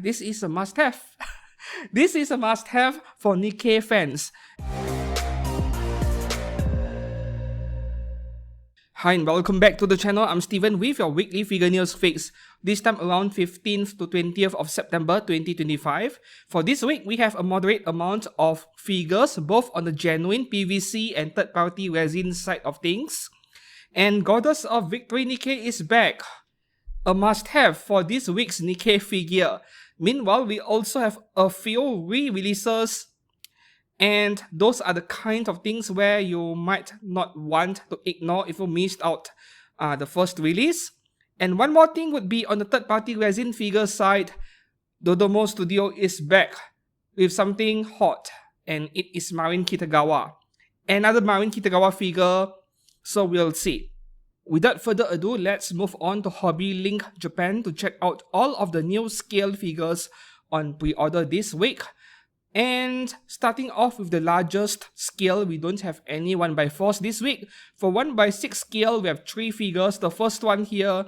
this is a must-have. This is a must-have for Nikke fans. Hi and welcome back to the channel. I'm Steven with your weekly figure news fix. This time around 15th to 20th of September 2025. For this week, we have a moderate amount of figures both on the genuine PVC and third-party resin side of things. And Goddess of Victory Nikke is back. A must-have for this week's Nikke figure. Meanwhile, we also have a few re-releases. And those are the kind of things where you might not want to ignore if you missed out the first release. And one more thing would be on the third-party resin figure side, Domo Studio is back with something hot, and it is Marin Kitagawa. Another Marin Kitagawa figure, so we'll see. Without further ado, let's move on to Hobby Link Japan to check out all of the new scale figures on pre-order this week. And starting off with the largest scale, we don't have any 1x4s this week. For 1x6 scale, we have 3 figures. The first one here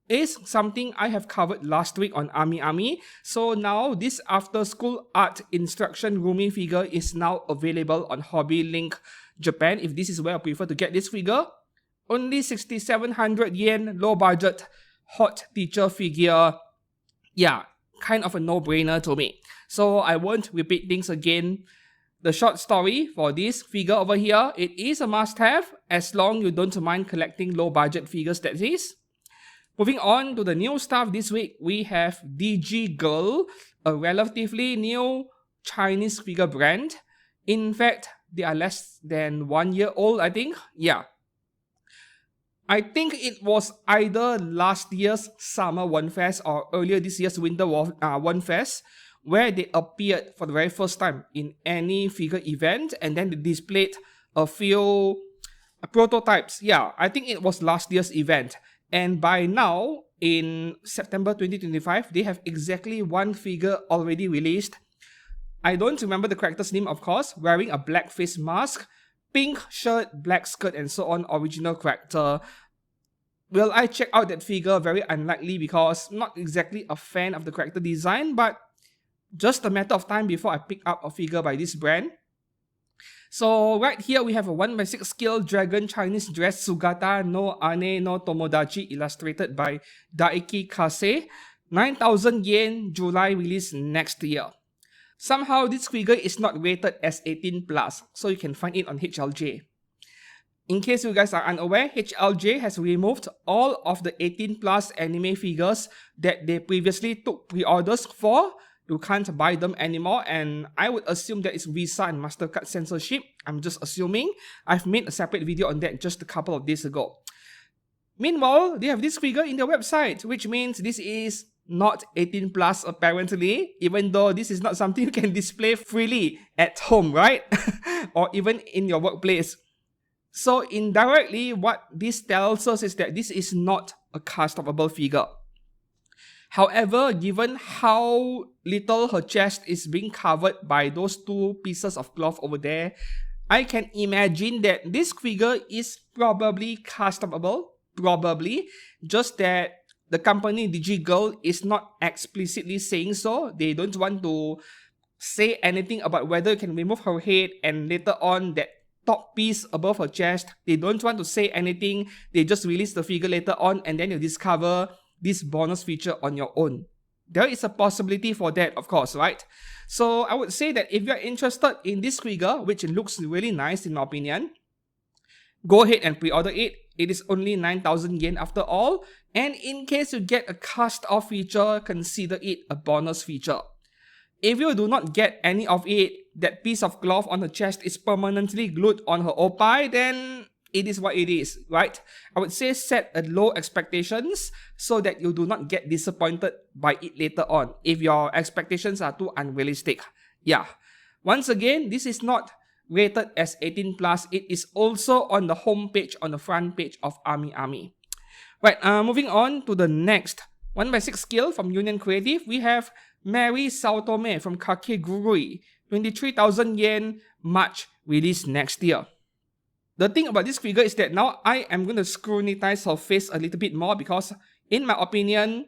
is something I have covered last week on Ami. So now this after school art instruction Rumi figure is now available on Hobby Link Japan. If this is where I prefer to get this figure, only 6,700 yen, low budget, hot teacher figure. Yeah, kind of a no-brainer to me. So I won't repeat things again. The short story for this figure over here, it is a must-have as long you don't mind collecting low-budget figures, that is. Moving on to the new stuff this week, we have Digi Girl, a relatively new Chinese figure brand. In fact, they are less than 1 year old, I think. Yeah. I think it was either last year's Summer One Fest or earlier this year's Winter One Fest, where they appeared for the very first time in any figure event, and then they displayed a few prototypes. Yeah, I think it was last year's event. And by now, in September 2025, they have exactly 1 figure already released. I don't remember the character's name, of course, wearing a black face mask, pink shirt, black skirt, and so on, original character. Will I check out that figure? Very unlikely, because I'm not exactly a fan of the character design, but just a matter of time before I pick up a figure by this brand. So right here we have a 1x6 scale dragon Chinese dress Sugata no Ane no Tomodachi illustrated by Daiki Kase. 9,000 yen, July release next year. Somehow this figure is not rated as 18+, so you can find it on HLJ. In case you guys are unaware, HLJ has removed all of the 18+ anime figures that they previously took pre-orders for. You can't buy them anymore, and I would assume that it's Visa and MasterCard censorship. I'm just assuming. I've made a separate video on that just a couple of days ago. Meanwhile, they have this figure in their website, which means this is not 18+ apparently, even though this is not something you can display freely at home, right? Or even in your workplace. So indirectly, what this tells us is that this is not a customable figure. However, given how little her chest is being covered by those 2 pieces of cloth over there, I can imagine that this figure is probably customable, just that the company Digi Girl is not explicitly saying so. They don't want to say anything about whether you can remove her head and later on that top piece above her chest. They don't want to say anything. They just release the figure later on and then you discover this bonus feature on your own. There is a possibility for that, of course, right? So I would say that if you're interested in this figure, which looks really nice in my opinion, go ahead and pre-order it. It is only 9,000 yen after all. And in case you get a cast-off feature, consider it a bonus feature. If you do not get any of it, that piece of cloth on her chest is permanently glued on her opai, then it is what it is, right? I would say set a low expectations so that you do not get disappointed by it later on if your expectations are too unrealistic. Yeah. Once again, this is not rated as 18+. It is also on the home page, on the front page of Ami. Right, moving on to the next 1x6 scale from Union Creative, we have Mary Saotome from Kakegurui. 23,000 yen, March, release next year. The thing about this figure is that now I am going to scrutinize her face a little bit more because, in my opinion,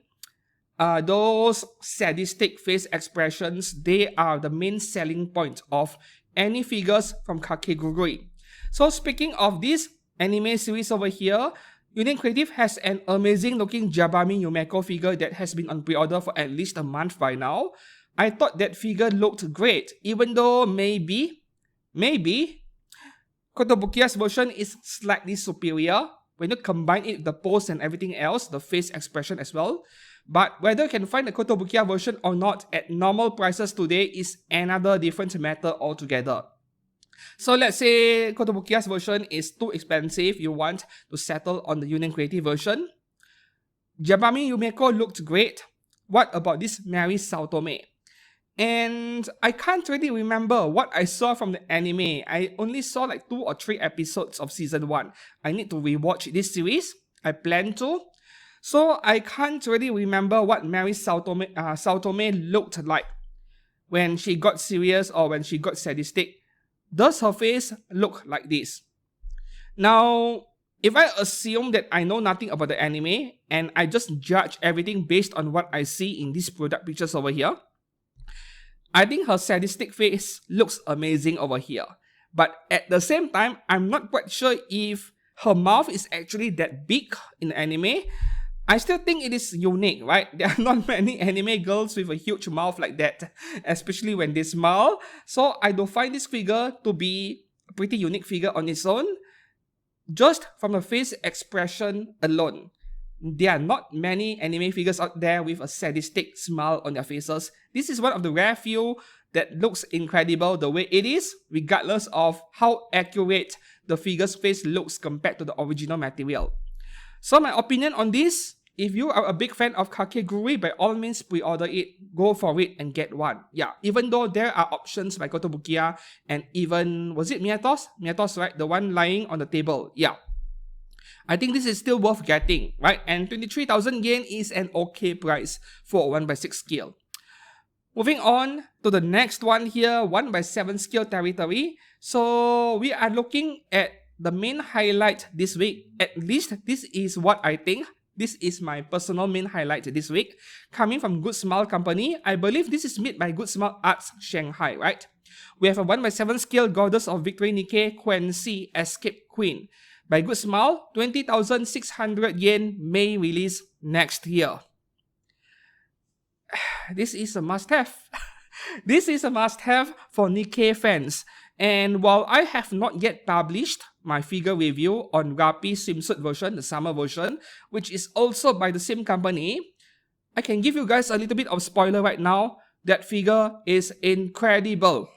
those sadistic face expressions, they are the main selling point of any figures from Kakegurui. So speaking of this anime series over here, Union Creative has an amazing looking Jabami Yumeko figure that has been on pre-order for at least a month by now. I thought that figure looked great, even though maybe Kotobukiya's version is slightly superior when you combine it with the pose and everything else, the face expression as well. But whether you can find the Kotobukiya version or not at normal prices today is another different matter altogether. So let's say Kotobukiya's version is too expensive, you want to settle on the Union Creative version. Jabami Yumeko looked great. What about this Mary Saotome? And I can't really remember what I saw from the anime. I only saw like 2 or 3 episodes of season 1. I need to rewatch this series. I plan to. So I can't really remember what Mary Saotome looked like when she got serious or when she got sadistic. Does her face look like this? Now, if I assume that I know nothing about the anime and I just judge everything based on what I see in these product pictures over here, I think her sadistic face looks amazing over here. But at the same time, I'm not quite sure if her mouth is actually that big in the anime. I still think it is unique, right? There are not many anime girls with a huge mouth like that, especially when they smile. So I do find this figure to be a pretty unique figure on its own, just from the face expression alone. There are not many anime figures out there with a sadistic smile on their faces. This is one of the rare few that looks incredible the way it is, regardless of how accurate the figure's face looks compared to the original material. So my opinion on this, if you are a big fan of Kakegurui, by all means pre-order it, go for it and get one. Yeah, even though there are options by Kotobukiya and even, was it Miyatos? Miyatos, right? The one lying on the table. Yeah. I think this is still worth getting, right? And 23,000 yen is an okay price for a 1x6 scale. Moving on to the next one here, 1x7 scale territory. So we are looking at the main highlight this week. At least this is what I think. This is my personal main highlight this week. Coming from Good Smile Company, I believe this is made by Good Smile Arts Shanghai, right? We have a 1x7 scale Goddess of Victory Nikke Quency Escape Queen. By Good Smile, 20,600 yen, May release next year. This is a must-have. This is a must-have for Nikke fans. And while I have not yet published my figure review on Rapi swimsuit version, the summer version, which is also by the same company, I can give you guys a little bit of spoiler right now. That figure is incredible.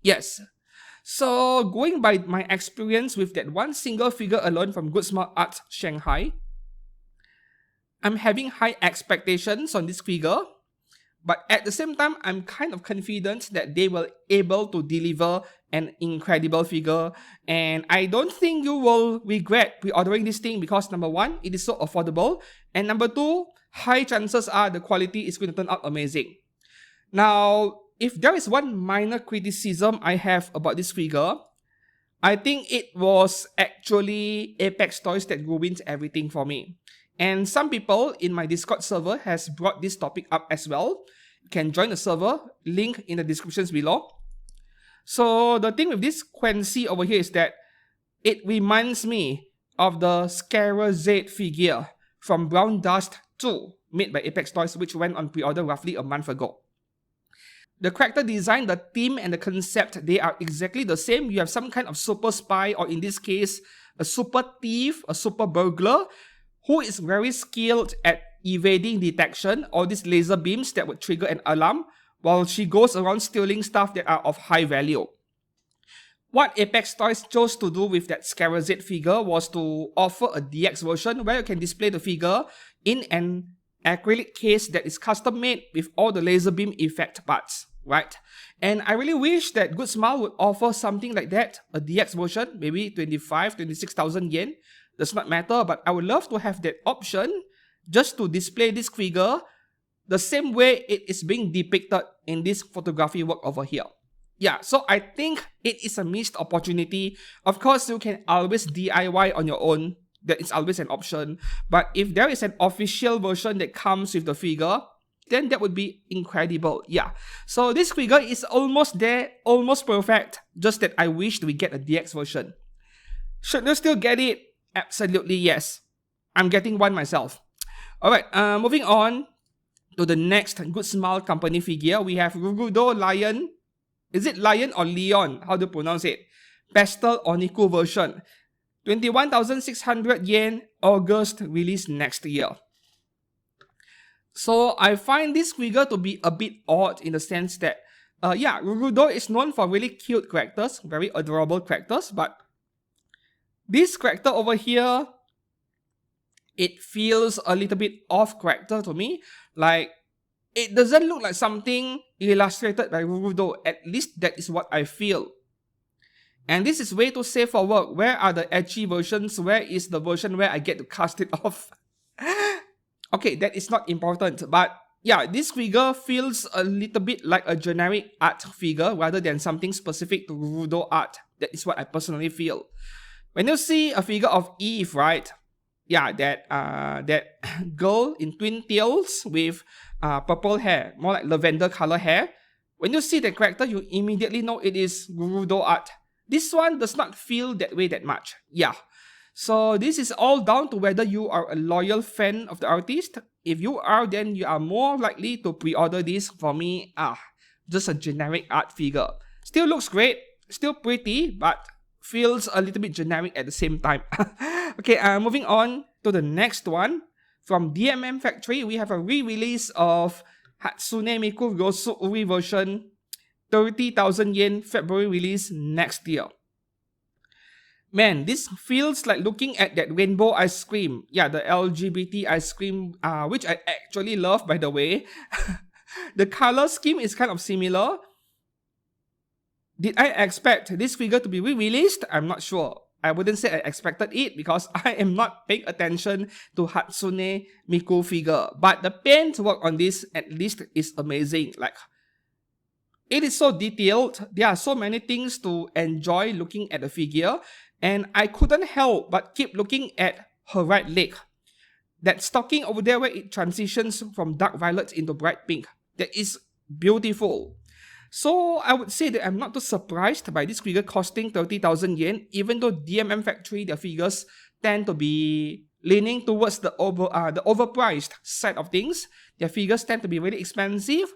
Yes. So, going by my experience with that one single figure alone from Good Smile Arts Shanghai, I'm having high expectations on this figure, but at the same time, I'm kind of confident that they will able to deliver an incredible figure, and I don't think you will regret pre-ordering this thing because number one, it is so affordable, and number two, high chances are the quality is going to turn out amazing. Now, if there is one minor criticism I have about this figure, I think it was actually Apex Toys that ruined everything for me. And some people in my Discord server has brought this topic up as well. You can join the server, link in the descriptions below. So the thing with this Quency over here is that it reminds me of the Scarazade figure from Brown Dust 2, made by Apex Toys, which went on pre-order roughly a month ago. The character design, the theme, and the concept, they are exactly the same. You have some kind of super spy, or in this case, a super thief, a super burglar, who is very skilled at evading detection, all these laser beams that would trigger an alarm, while she goes around stealing stuff that are of high value. What Apex Toys chose to do with that Scarazade figure was to offer a DX version where you can display the figure in an acrylic case that is custom made with all the laser beam effect parts, right? And I really wish that Good Smile would offer something like that, a DX version, maybe 26,000 yen, does not matter, but I would love to have that option just to display this figure the same way it is being depicted in this photography work over here. Yeah, so I think it is a missed opportunity. Of course, you can always DIY on your own that is always an option. But if there is an official version that comes with the figure, then that would be incredible. Yeah. So this figure is almost there, almost perfect. Just that I wish we get a DX version. Should you still get it? Absolutely yes. I'm getting one myself. Alright, moving on to the next Good Smile Company figure. We have Rurudo Lion. Is it Lion or Leon? How do you pronounce it? Pastel Oniku version. 21,600 yen, August, release next year. So I find this figure to be a bit odd in the sense that, yeah, Rurudo is known for really cute characters, very adorable characters, but this character over here, it feels a little bit off character to me. Like, it doesn't look like something illustrated by Rurudo. At least that is what I feel. And this is way too safe for work. Where are the edgy versions? Where is the version where I get to cast it off? Okay, that is not important. But yeah, this figure feels a little bit like a generic art figure rather than something specific to Rurudo art. That is what I personally feel. When you see a figure of Eve, right? Yeah, that girl in twin tails with purple hair, more like lavender color hair. When you see the character, you immediately know it is Rurudo art. This one does not feel that way that much. Yeah. So this is all down to whether you are a loyal fan of the artist. If you are, then you are more likely to pre-order this. For me, just a generic art figure. Still looks great, still pretty, but feels a little bit generic at the same time. Okay, moving on to the next one. From DMM Factory, we have a re-release of Hatsune Miku Rosuuri version. 30,000 yen, February release next year. Man, this feels like looking at that rainbow ice cream. Yeah, the LGBT ice cream, which I actually love, by the way. The color scheme is kind of similar. Did I expect this figure to be re-released? I'm not sure. I wouldn't say I expected it because I am not paying attention to Hatsune Miku figure. But the paint work on this at least is amazing. Like, it is so detailed. There are so many things to enjoy looking at the figure. And I couldn't help but keep looking at her right leg. That stocking over there where it transitions from dark violet into bright pink. That is beautiful. So I would say that I'm not too surprised by this figure costing 30,000 yen. Even though DMM Factory, their figures tend to be leaning towards the overpriced side of things. Their figures tend to be really expensive.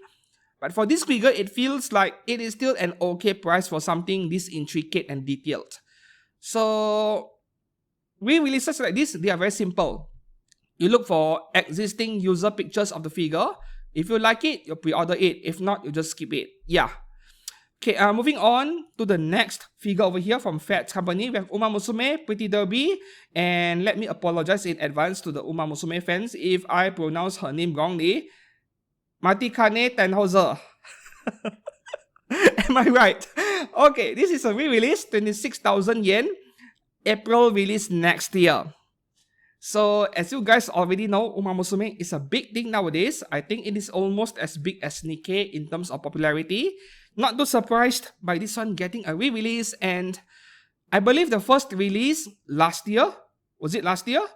But for this figure, it feels like it is still an okay price for something this intricate and detailed. So, re-releases like this, they are very simple. You look for existing user pictures of the figure. If you like it, you pre-order it. If not, you just skip it. Yeah. Okay, moving on to the next figure over here from Fat Company. We have Uma Musume, Pretty Derby. And let me apologize in advance to the Uma Musume fans if I pronounce her name wrongly. Matikane Tenhauser. Am I right? Okay, this is a re-release, 26,000 yen. April release next year. So, as you guys already know, Uma Musume is a big thing nowadays. I think it is almost as big as Nikke in terms of popularity. Not too surprised by this one getting a re-release. And I believe the first release last year, was it last year?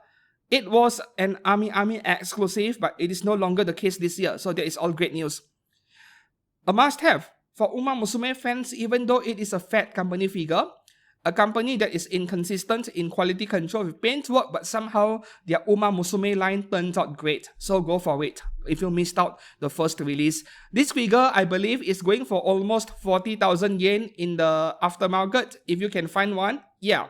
It was an Ami exclusive, but it is no longer the case this year. So that is all great news. A must-have for Uma Musume fans, even though it is a Fat Company figure. A company that is inconsistent in quality control with paintwork, but somehow their Uma Musume line turns out great. So go for it if you missed out the first release. This figure, I believe, is going for almost 40,000 yen in the aftermarket. If you can find one, yeah.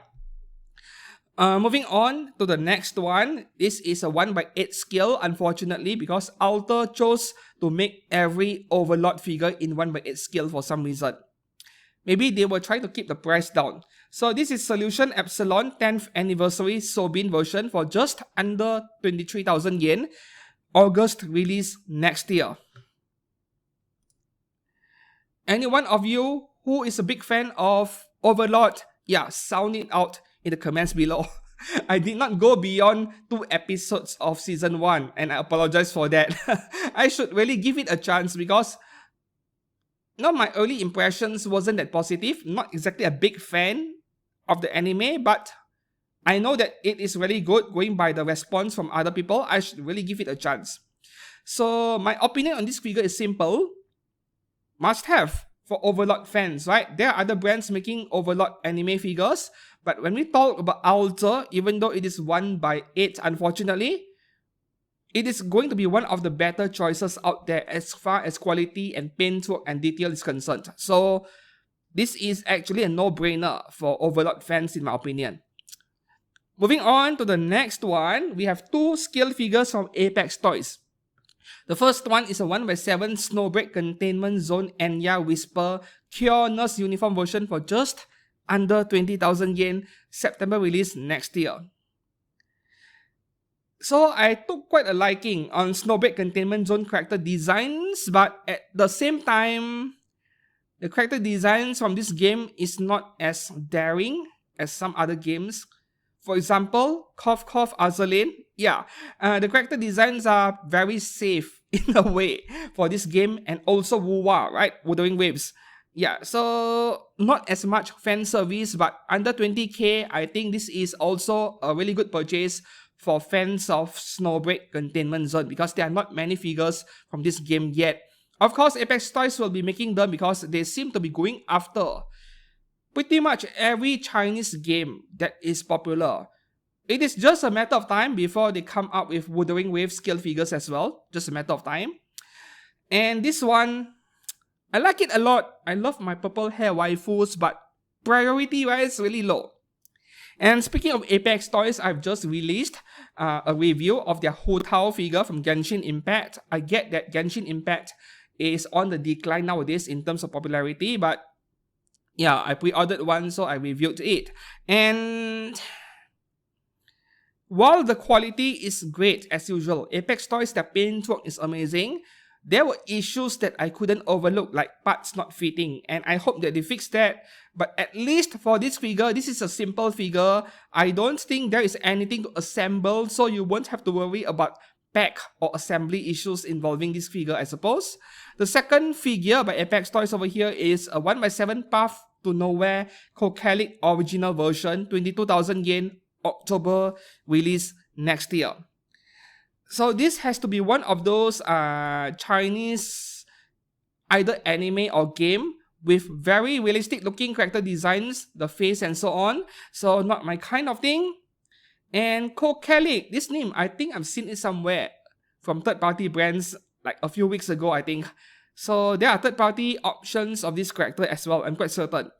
Moving on to the next one. This is a 1/8 scale, unfortunately, because Alter chose to make every Overlord figure in 1/8 scale for some reason. Maybe they were trying to keep the price down. So this is Solution Epsilon 10th Anniversary Sobin version for just under 23,000 yen. August release next year. Any one of you who is a big fan of Overlord, yeah, sound it out in the comments below. I did not go beyond 2 episodes of season 1 and I apologize for that. I should really give it a chance because my early impressions wasn't that positive. Not exactly a big fan of the anime, but I know that it is really good going by the response from other people. I should really give it a chance. So my opinion on this figure is simple. Must have for Overlord fans, right? There are other brands making Overlord anime figures, but when we talk about Alter, even though it is 1/8, unfortunately, it is going to be one of the better choices out there as far as quality and paintwork and detail is concerned. So this is actually a no-brainer for Overlord fans in my opinion. Moving on to the next one, we have two scale figures from Apex Toys. The first one is a 1/7 Snowbreak Containment Zone Enya Whisper Cure Nurse Uniform version for just under 20,000 yen, September release next year. So I took quite a liking on Snowbreak Containment Zone character designs, but at the same time, the character designs from this game is not as daring as some other games. For example, Cough Cough Azalane. Yeah, the character designs are very safe in a way for this game, and also Wuwa, right? Wuthering Waves. Yeah, so not as much fan service, but under 20k, I think this is also a really good purchase for fans of Snowbreak Containment Zone because there are not many figures from this game yet. Of course, Apex Toys will be making them because they seem to be going after pretty much every Chinese game that is popular. It is just a matter of time before they come up with Wuthering Wave scale figures as well. Just a matter of time. And this one, I like it a lot. I love my purple hair waifus, but priority-wise, really low. And speaking of Apex Toys, I've just released a review of their Hu Tao figure from Genshin Impact. I get that Genshin Impact is on the decline nowadays in terms of popularity, but yeah, I pre-ordered one, so I reviewed it. And while the quality is great as usual, Apex Toys, their paintwork is amazing, there were issues that I couldn't overlook, like parts not fitting, and I hope that they fix that. But at least for this figure, this is a simple figure. I don't think there is anything to assemble, so you won't have to worry about pack or assembly issues involving this figure, I suppose. The second figure by Apex Toys over here is a 1/7 Path to Nowhere Kokalik original version, 22,000 yen, October release next year. So this has to be one of those Chinese either anime or game with very realistic looking character designs, the face and so on. So not my kind of thing. And Kokalik, this name, I think I've seen it somewhere from third-party brands like a few weeks ago, I think. So there are third-party options of this character as well, I'm quite certain.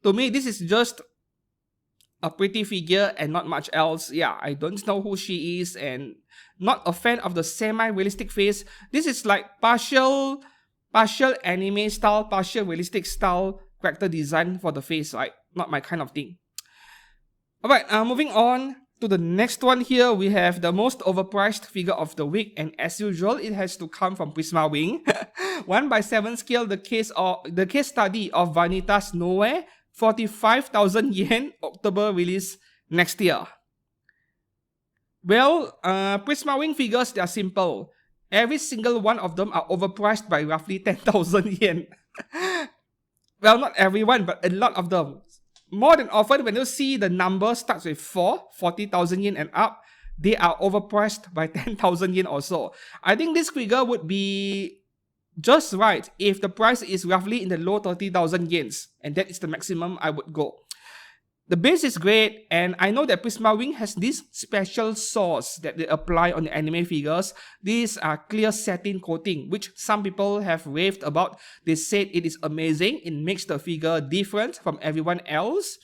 To me, this is just a pretty figure and not much else. Yeah, I don't know who she is and not a fan of the semi-realistic face. This is like partial anime style, partial realistic style character design for the face, right? Not my kind of thing. Alright, moving on to the next one here, we have the most overpriced figure of the week, and as usual, it has to come from Prisma Wing. 1/7 scale, the case study of Vanitas Nowhere, 45,000 yen, October release next year. Well, Prisma Wing figures, they are simple. Every single one of them are overpriced by roughly 10,000 yen. Well, not everyone, but a lot of them. More than often, when you see the number starts with 40,000 yen and up, they are overpriced by 10,000 yen or so. I think this figure would be just right if the price is roughly in the low 30,000 yens, and that is the maximum I would go. The base is great, and I know that Prisma Wing has this special sauce that they apply on the anime figures. These are clear satin coating, which some people have raved about. They said it is amazing, it makes the figure different from everyone else.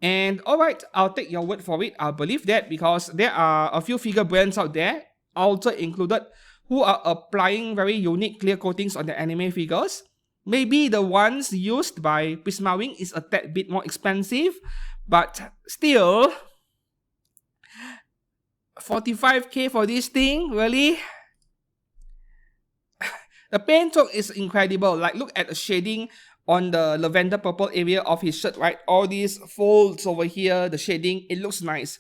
And alright, I'll take your word for it, I'll believe that, because there are a few figure brands out there, Alter included, who are applying very unique clear coatings on the anime figures. Maybe the ones used by Prisma Wing is a tad bit more expensive, but still, 45k for this thing, really? The paintwork is incredible. Like, look at the shading on the lavender purple area of his shirt, right? All these folds over here, the shading, it looks nice.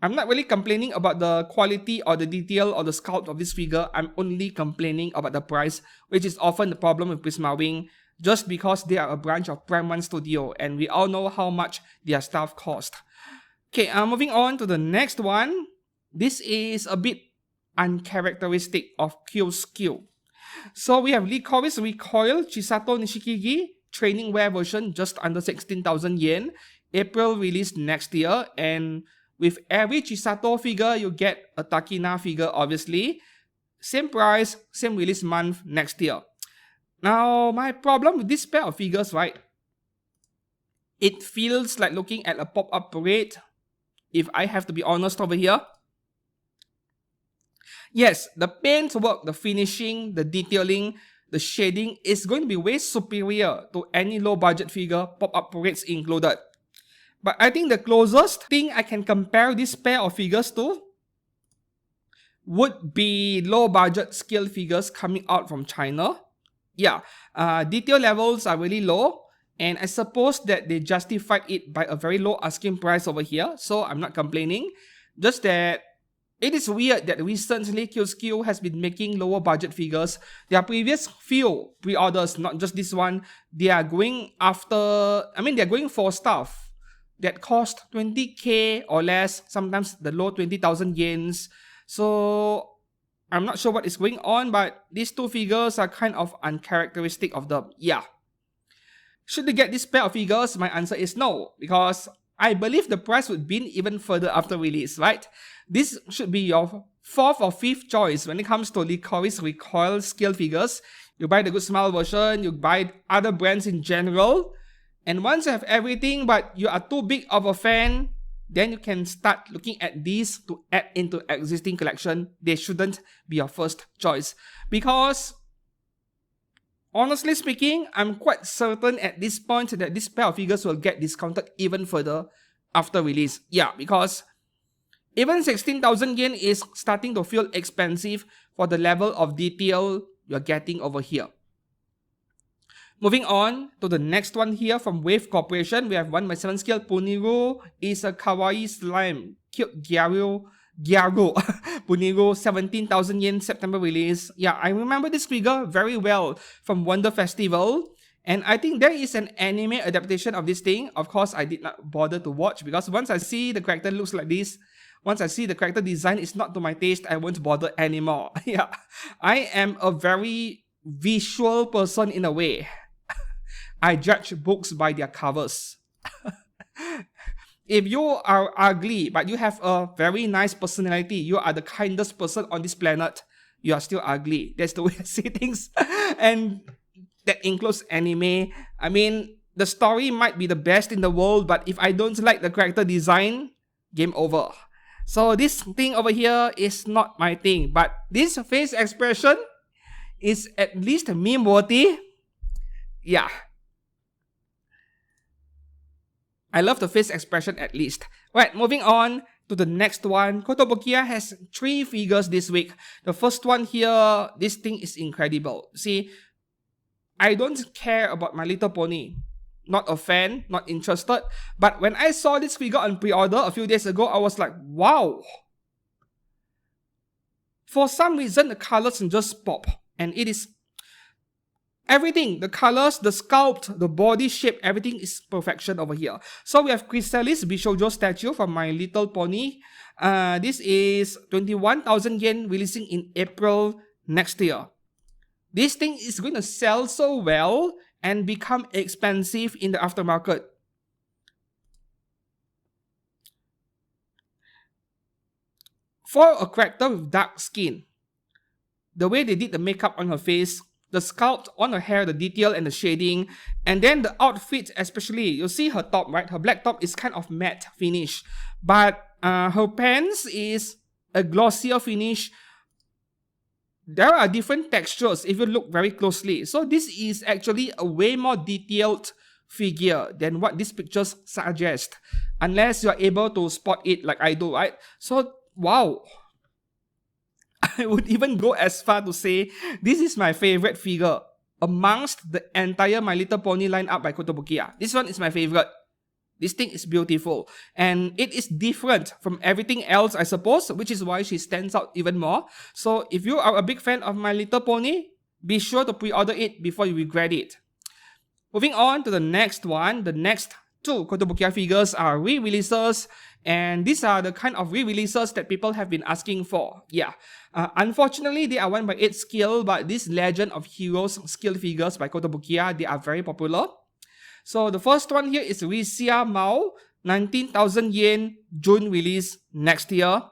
I'm not really complaining about the quality or the detail or the sculpt of this figure. I'm only complaining about the price, which is often the problem with Prisma Wing. just because they are a branch of Prime 1 Studio, and we all know how much their stuff cost. Okay, moving on to the next one. This is a bit uncharacteristic of Q's skill. So we have Lycoris Recoil Chisato Nishikigi training wear version, just under 16,000 yen. April release next year, and with every Chisato figure, you get a Takina figure, obviously. Same price, same release month next year. Now, my problem with this pair of figures, right? It feels like looking at a pop-up parade, if I have to be honest over here. Yes, the paint work, the finishing, the detailing, the shading is going to be way superior to any low-budget figure, pop-up parades included. But I think the closest thing I can compare this pair of figures to would be low-budget scale figures coming out from China. Yeah, detail levels are really low, and I suppose that they justified it by a very low asking price over here, so I'm not complaining. Just that it is weird that recently QSQ has been making lower budget figures. Their previous few pre-orders, not just this one, they are going they're going for stuff that cost 20k or less, sometimes the low 20,000 yens. So I'm not sure what is going on, but these two figures are kind of uncharacteristic of them. Yeah. Should they get this pair of figures? My answer is no, because I believe the price would be even further after release, right? This should be your 4th or 5th choice when it comes to Lycoris Recoil scale figures. You buy the Good Smile version, you buy other brands in general, and once you have everything but you are too big of a fan, then you can start looking at these to add into existing collection. They shouldn't be your first choice, because honestly speaking, I'm quite certain at this point that this pair of figures will get discounted even further after release. Yeah, because even 16,000 yen is starting to feel expensive for the level of detail you're getting over here. Moving on to the next one here from Wave Corporation, we have 1/7 scale Puniru is a kawaii slime. Cute Gyaru. Puniru, 17,000 yen September release. Yeah, I remember this figure very well from Wonder Festival. And I think there is an anime adaptation of this thing. Of course, I did not bother to watch because once I see the character looks like this, once I see the character design is not to my taste, I won't bother anymore. Yeah, I am a very visual person in a way. I judge books by their covers. If you are ugly, but you have a very nice personality, you are the kindest person on this planet, you are still ugly. That's the way I see things. And that includes anime. I mean, the story might be the best in the world, but if I don't like the character design, game over. So this thing over here is not my thing. But this face expression is at least meme-worthy. Yeah. I love the face expression at least. Right, moving on to the next one. Kotobukiya has 3 figures this week. The first one here, this thing is incredible. See, I don't care about My Little Pony. Not a fan, not interested. But when I saw this figure on pre-order a few days ago, I was like, wow. For some reason, the colors just pop. And it is everything, the colors, the sculpt, the body shape, everything is perfection over here. So we have Chrysalis Bishoujo statue from My Little Pony. This is 21,000 yen, releasing in April next year. This thing is going to sell so well and become expensive in the aftermarket. For a character with dark skin, the way they did the makeup on her face, the sculpt on her hair, the detail and the shading, and then the outfit especially. You see her top, right? Her black top is kind of matte finish, but her pants is a glossier finish. There are different textures if you look very closely. So this is actually a way more detailed figure than what these pictures suggest, unless you are able to spot it like I do, right? So, wow. I would even go as far to say this is my favorite figure amongst the entire My Little Pony lineup by Kotobukiya. This one is my favorite. This thing is beautiful. And it is different from everything else, I suppose, which is why she stands out even more. So if you are a big fan of My Little Pony, be sure to pre-order it before you regret it. Moving on to the next one, the next two Kotobukiya figures are re-releases, and these are the kind of re-releases that people have been asking for. Yeah, unfortunately they are 1/8 scale, but these Legend of Heroes scale figures by Kotobukiya, they are very popular. So the first one here is Risia Mao, 19,000 yen, June release next year.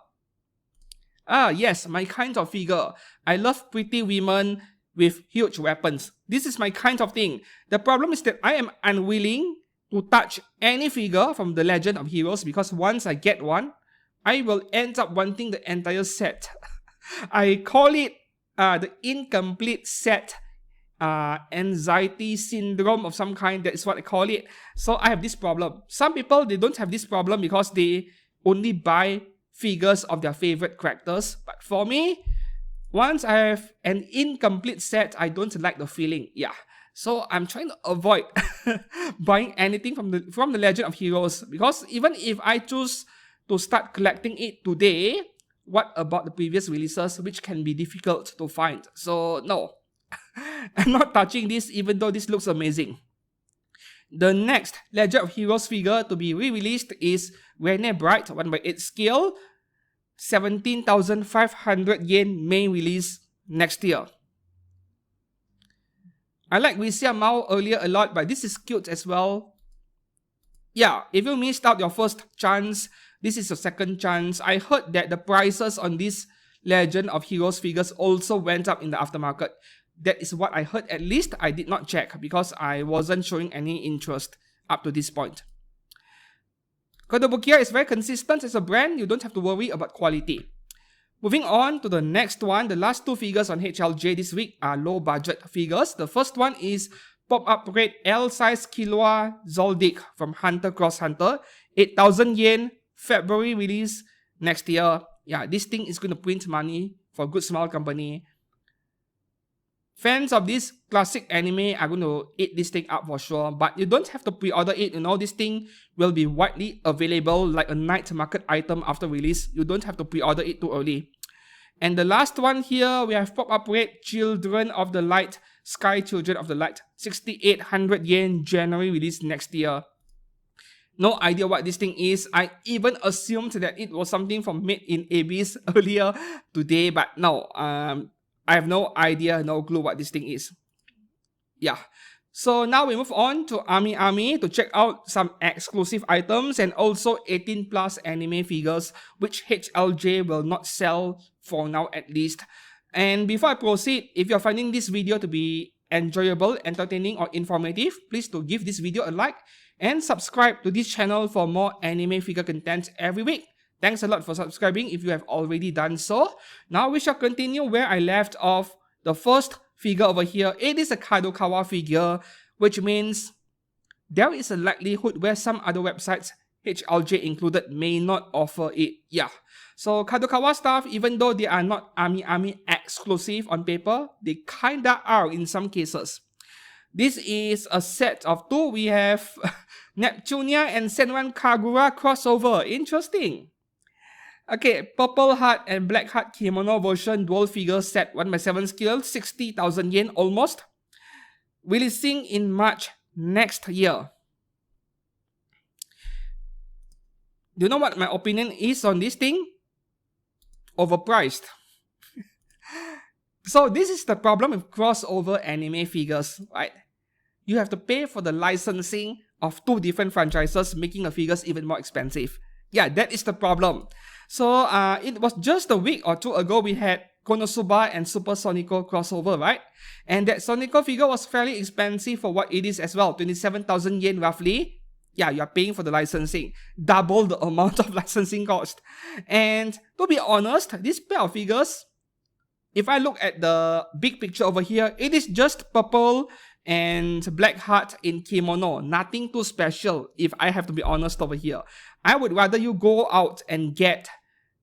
Yes, my kind of figure. I love pretty women with huge weapons. This is my kind of thing. The problem is that I am unwilling to touch any figure from the Legend of Heroes, because once I get one, I will end up wanting the entire set. I call it the incomplete set anxiety syndrome of some kind. That is what I call it. So I have this problem. Some people, they don't have this problem because they only buy figures of their favorite characters. But for me, once I have an incomplete set, I don't like the feeling. Yeah. So I'm trying to avoid buying anything from the Legend of Heroes, because even if I choose to start collecting it today, what about the previous releases, which can be difficult to find? So no, I'm not touching this, even though this looks amazing. The next Legend of Heroes figure to be re-released is Rene Bright, 1/8 scale, 17,500 yen, main release next year. I like Risia Mao earlier a lot, but this is cute as well. Yeah, if you missed out your first chance, this is your second chance. I heard that the prices on these Legend of Heroes figures also went up in the aftermarket. That is what I heard. At least I did not check because I wasn't showing any interest up to this point. Kotobukiya is very consistent as a brand. You don't have to worry about quality. Moving on to the next one, the last two figures on HLJ this week are low budget figures. The first one is pop-up red L-size Killua Zoldyck from Hunter x Hunter, 8,000 yen, February release next year. Yeah, this thing is going to print money for a good small company. Fans of this classic anime are going to eat this thing up for sure, but you don't have to pre-order it. You know, this thing will be widely available like a night market item after release. You don't have to pre-order it too early. And the last one here, we have pop-up red Children of the Light, Sky Children of the Light, 6,800 yen, January release next year. No idea what this thing is. I even assumed that it was something from Made in Abyss earlier today, but no, I have no idea, no clue what this thing is. Yeah. So now we move on to Ami to check out some exclusive items and also 18 plus anime figures, which HLJ will not sell for now at least. And before I proceed, if you're finding this video to be enjoyable, entertaining or informative, please do give this video a like and subscribe to this channel for more anime figure content every week. Thanks a lot for subscribing if you have already done so. Now we shall continue where I left off. The first figure over here, it is a Kadokawa figure, which means there is a likelihood where some other websites, HLJ included, may not offer it. Yeah. So Kadokawa stuff, even though they are not Ami exclusive on paper, they kinda are in some cases. This is a set of two. We have Neptunia and Senran Kagura crossover. Interesting. Okay, Purple Heart and Black Heart Kimono version dual figure set 1/7 scale, 60,000 yen almost. Releasing in March next year. Do you know what my opinion is on this thing? Overpriced. So this is the problem with crossover anime figures, right? You have to pay for the licensing of two different franchises, making the figures even more expensive. Yeah, that is the problem. So it was just a week or two ago we had Konosuba and Super Sonico crossover, right? And that Sonico figure was fairly expensive for what it is as well, 27,000 yen roughly. Yeah, you are paying for the licensing, double the amount of licensing cost. And to be honest, this pair of figures, if I look at the big picture over here, it is just purple and Black Heart in kimono. Nothing too special, if I have to be honest over here. I would rather you go out and get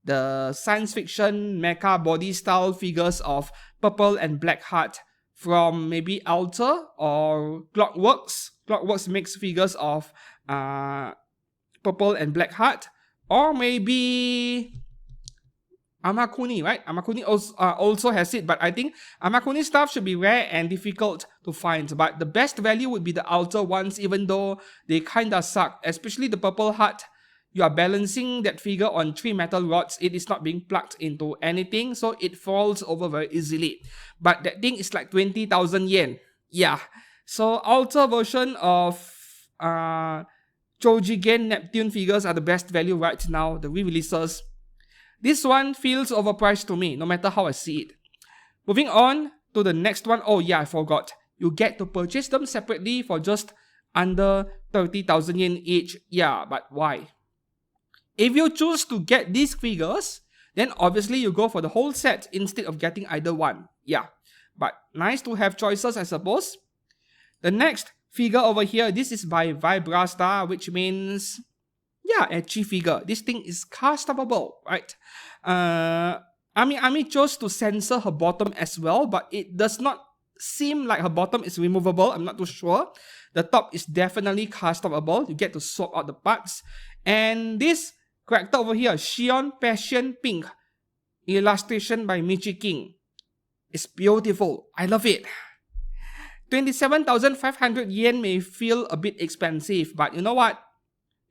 the science fiction mecha body style figures of Purple and Black Heart from maybe Alter or Clockworks. Clockworks makes figures of Purple and Black Heart. Or maybe Amakuni, right? Amakuni also has it, but I think Amakuni stuff should be rare and difficult to find. But the best value would be the Alter ones, even though they kinda suck. Especially the Purple Heart. You are balancing that figure on 3 metal rods. It is not being plugged into anything, so it falls over very easily. But that thing is like 20,000 yen. Yeah. So Alter version of JJK Neptune figures are the best value right now, the re-releases. This one feels overpriced to me, no matter how I see it. Moving on to the next one. Oh yeah, I forgot. You get to purchase them separately for just under 30,000 yen each. Yeah, but why? If you choose to get these figures, then obviously you go for the whole set instead of getting either one. Yeah, but nice to have choices, I suppose. The next figure over here, this is by Vibrastar, which means, yeah, ecchi figure. This thing is customable, right? Ami chose to censor her bottom as well, but it does not seem like her bottom is removable. I'm not too sure. The top is definitely customable. You get to swap out the parts. And this character over here, Shion Passion Pink, illustration by Michi King. It's beautiful. I love it. 27,500 yen may feel a bit expensive, but you know what?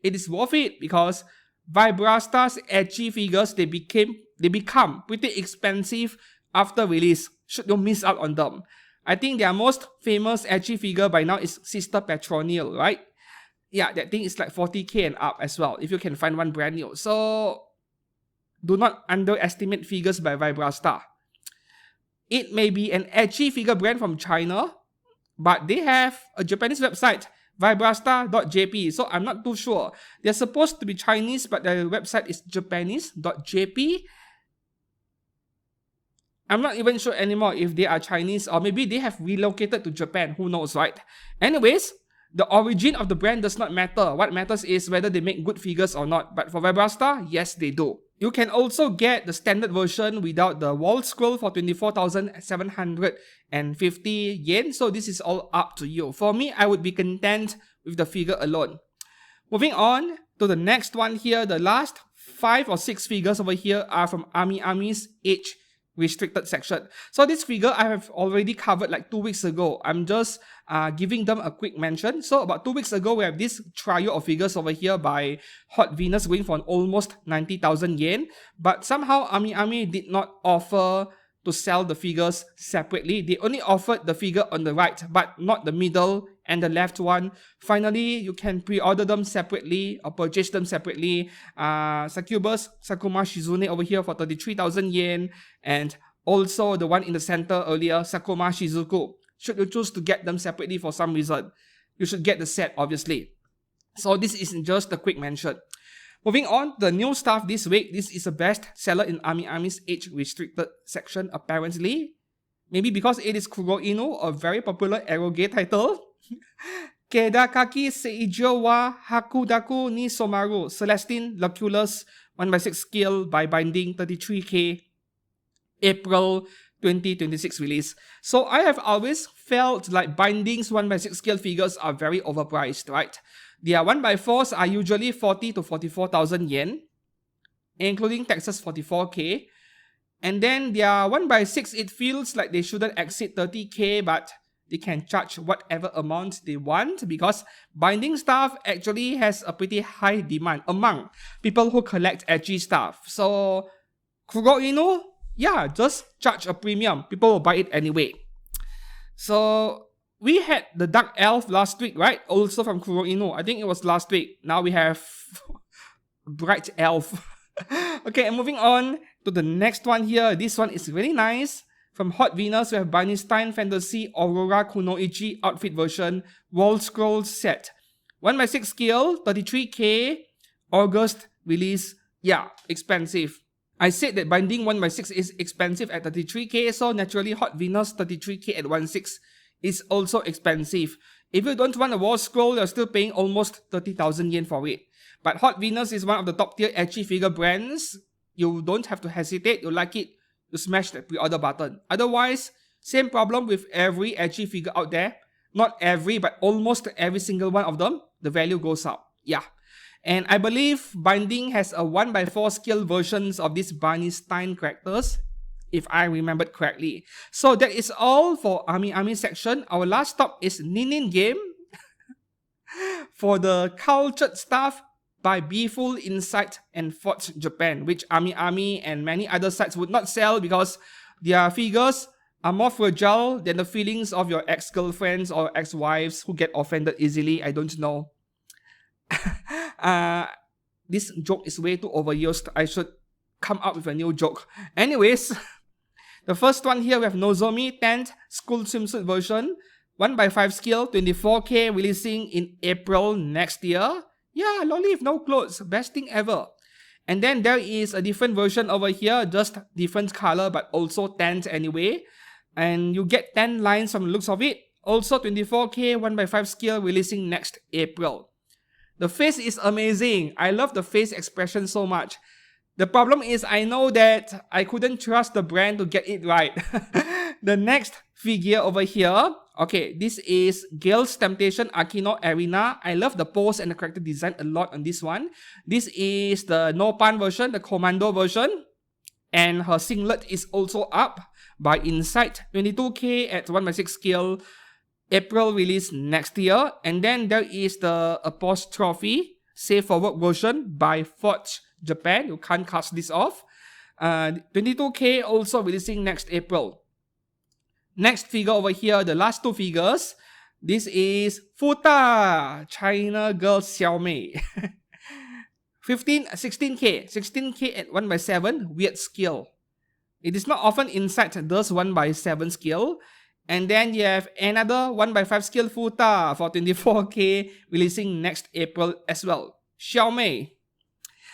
It is worth it because Vibrastar's ecchi figures, they become pretty expensive after release, should you miss out on them. I think their most famous ecchi figure by now is Sister Petronil, right? Yeah, that thing is like 40k and up as well, if you can find one brand new. So, do not underestimate figures by Vibrastar. It may be an ecchi figure brand from China, but they have a Japanese website, Vibrastar.jp, so I'm not too sure. They're supposed to be Chinese, but their website is Japanese.jp. I'm not even sure anymore if they are Chinese or maybe they have relocated to Japan, who knows, right? Anyways, the origin of the brand does not matter. What matters is whether they make good figures or not. But for Vibrastar, yes, they do. You can also get the standard version without the wall scroll for 24,750 yen. So this is all up to you. For me, I would be content with the figure alone. Moving on to the next one here. The last 5 or 6 figures over here are from Ami's age restricted section. So this figure I have already covered like 2 weeks ago. I'm just giving them a quick mention. So about 2 weeks ago, we have this trio of figures over here by Hot Venus going for almost 90,000 yen. But somehow Ami did not offer to sell the figures separately. They only offered the figure on the right, but not the middle and the left one. Finally, you can pre-order them separately or purchase them separately. Succubus Sakuma Shizune over here for 33,000 yen. And also the one in the center earlier, Sakuma Shizuku. Should you choose to get them separately for some reason, you should get the set, obviously. So this is just a quick mention. Moving on, the new stuff this week. This is a best seller in Ami's age restricted section, apparently. Maybe because it is Kuro Inu, a very popular eroge title. Kedakaki Seijo wa Hakudaku ni Somaru, Celestine Luculus 1/6 scale by binding, 33k, April 2026 release. So I have always felt like bindings 1/6 scale figures are very overpriced, right? Their 1/4s are usually 40 to 44,000 yen, including taxes 44k. And then their 1/6, it feels like they shouldn't exceed 30k, but they can charge whatever amount they want because binding stuff actually has a pretty high demand among people who collect ecchi stuff. So Kuro Inu, yeah, just charge a premium. People will buy it anyway. So we had the Dark Elf last week, right? Also from Kuro Inu. I think it was last week. Now we have Bright Elf. Okay, and moving on to the next one here. This one is really nice. From Hot Venus, we have Bernstein Fantasy Aurora Kunoichi outfit version wall scroll set. 1/6 scale, 33k, August release. Yeah, expensive. I said that binding 1/6 is expensive at 33k, so naturally Hot Venus 33k at 1/6 is also expensive. If you don't want a wall scroll, you're still paying almost 30,000 yen for it. But Hot Venus is one of the top tier ecchi figure brands. You don't have to hesitate. You like it, you smash that pre-order button. Otherwise, same problem with every ecchi figure out there. Not every, but almost every single one of them, the value goes up. Yeah. And I believe binding has a 1x4 scale versions of these Barney Stein characters, if I remembered correctly. So that is all for Ami section. Our last stop is Ninin Game for the cultured stuff by Beeful Insight and Forge Japan, which Ami and many other sites would not sell because their figures are more fragile than the feelings of your ex-girlfriends or ex-wives who get offended easily. I don't know. This joke is way too overused. I should come up with a new joke. Anyways, the first one here we have Nozomi 10th School Swimsuit version, 1x5 scale, 24K, releasing in April next year. Yeah, lolly with no clothes, best thing ever. And then there is a different version over here, just different color but also 10th anyway. And you get 10 lines from the looks of it. Also 24K, 1x5 scale, releasing next April. The face is amazing. I love the face expression so much. The problem is I know that I couldn't trust the brand to get it right. The next figure over here, okay, this is Gale's Temptation Akino Arena. I love the pose and the character design a lot on this one. This is the Nopan version, the Commando version. And her singlet is also up by Insight, 22K at 1x6 scale, April release next year. And then there is the Apostrophe Save for Work version by Forge Japan. You can't cast this off. 22K also releasing next April. Next figure over here, the last two figures. This is Futa, China Girl Xiaomei. 16K at 1x7, weird scale. It is not often Insight does 1x7 scale. And then you have another 1x5 scale Futa for 24K, releasing next April as well. Xiaomei.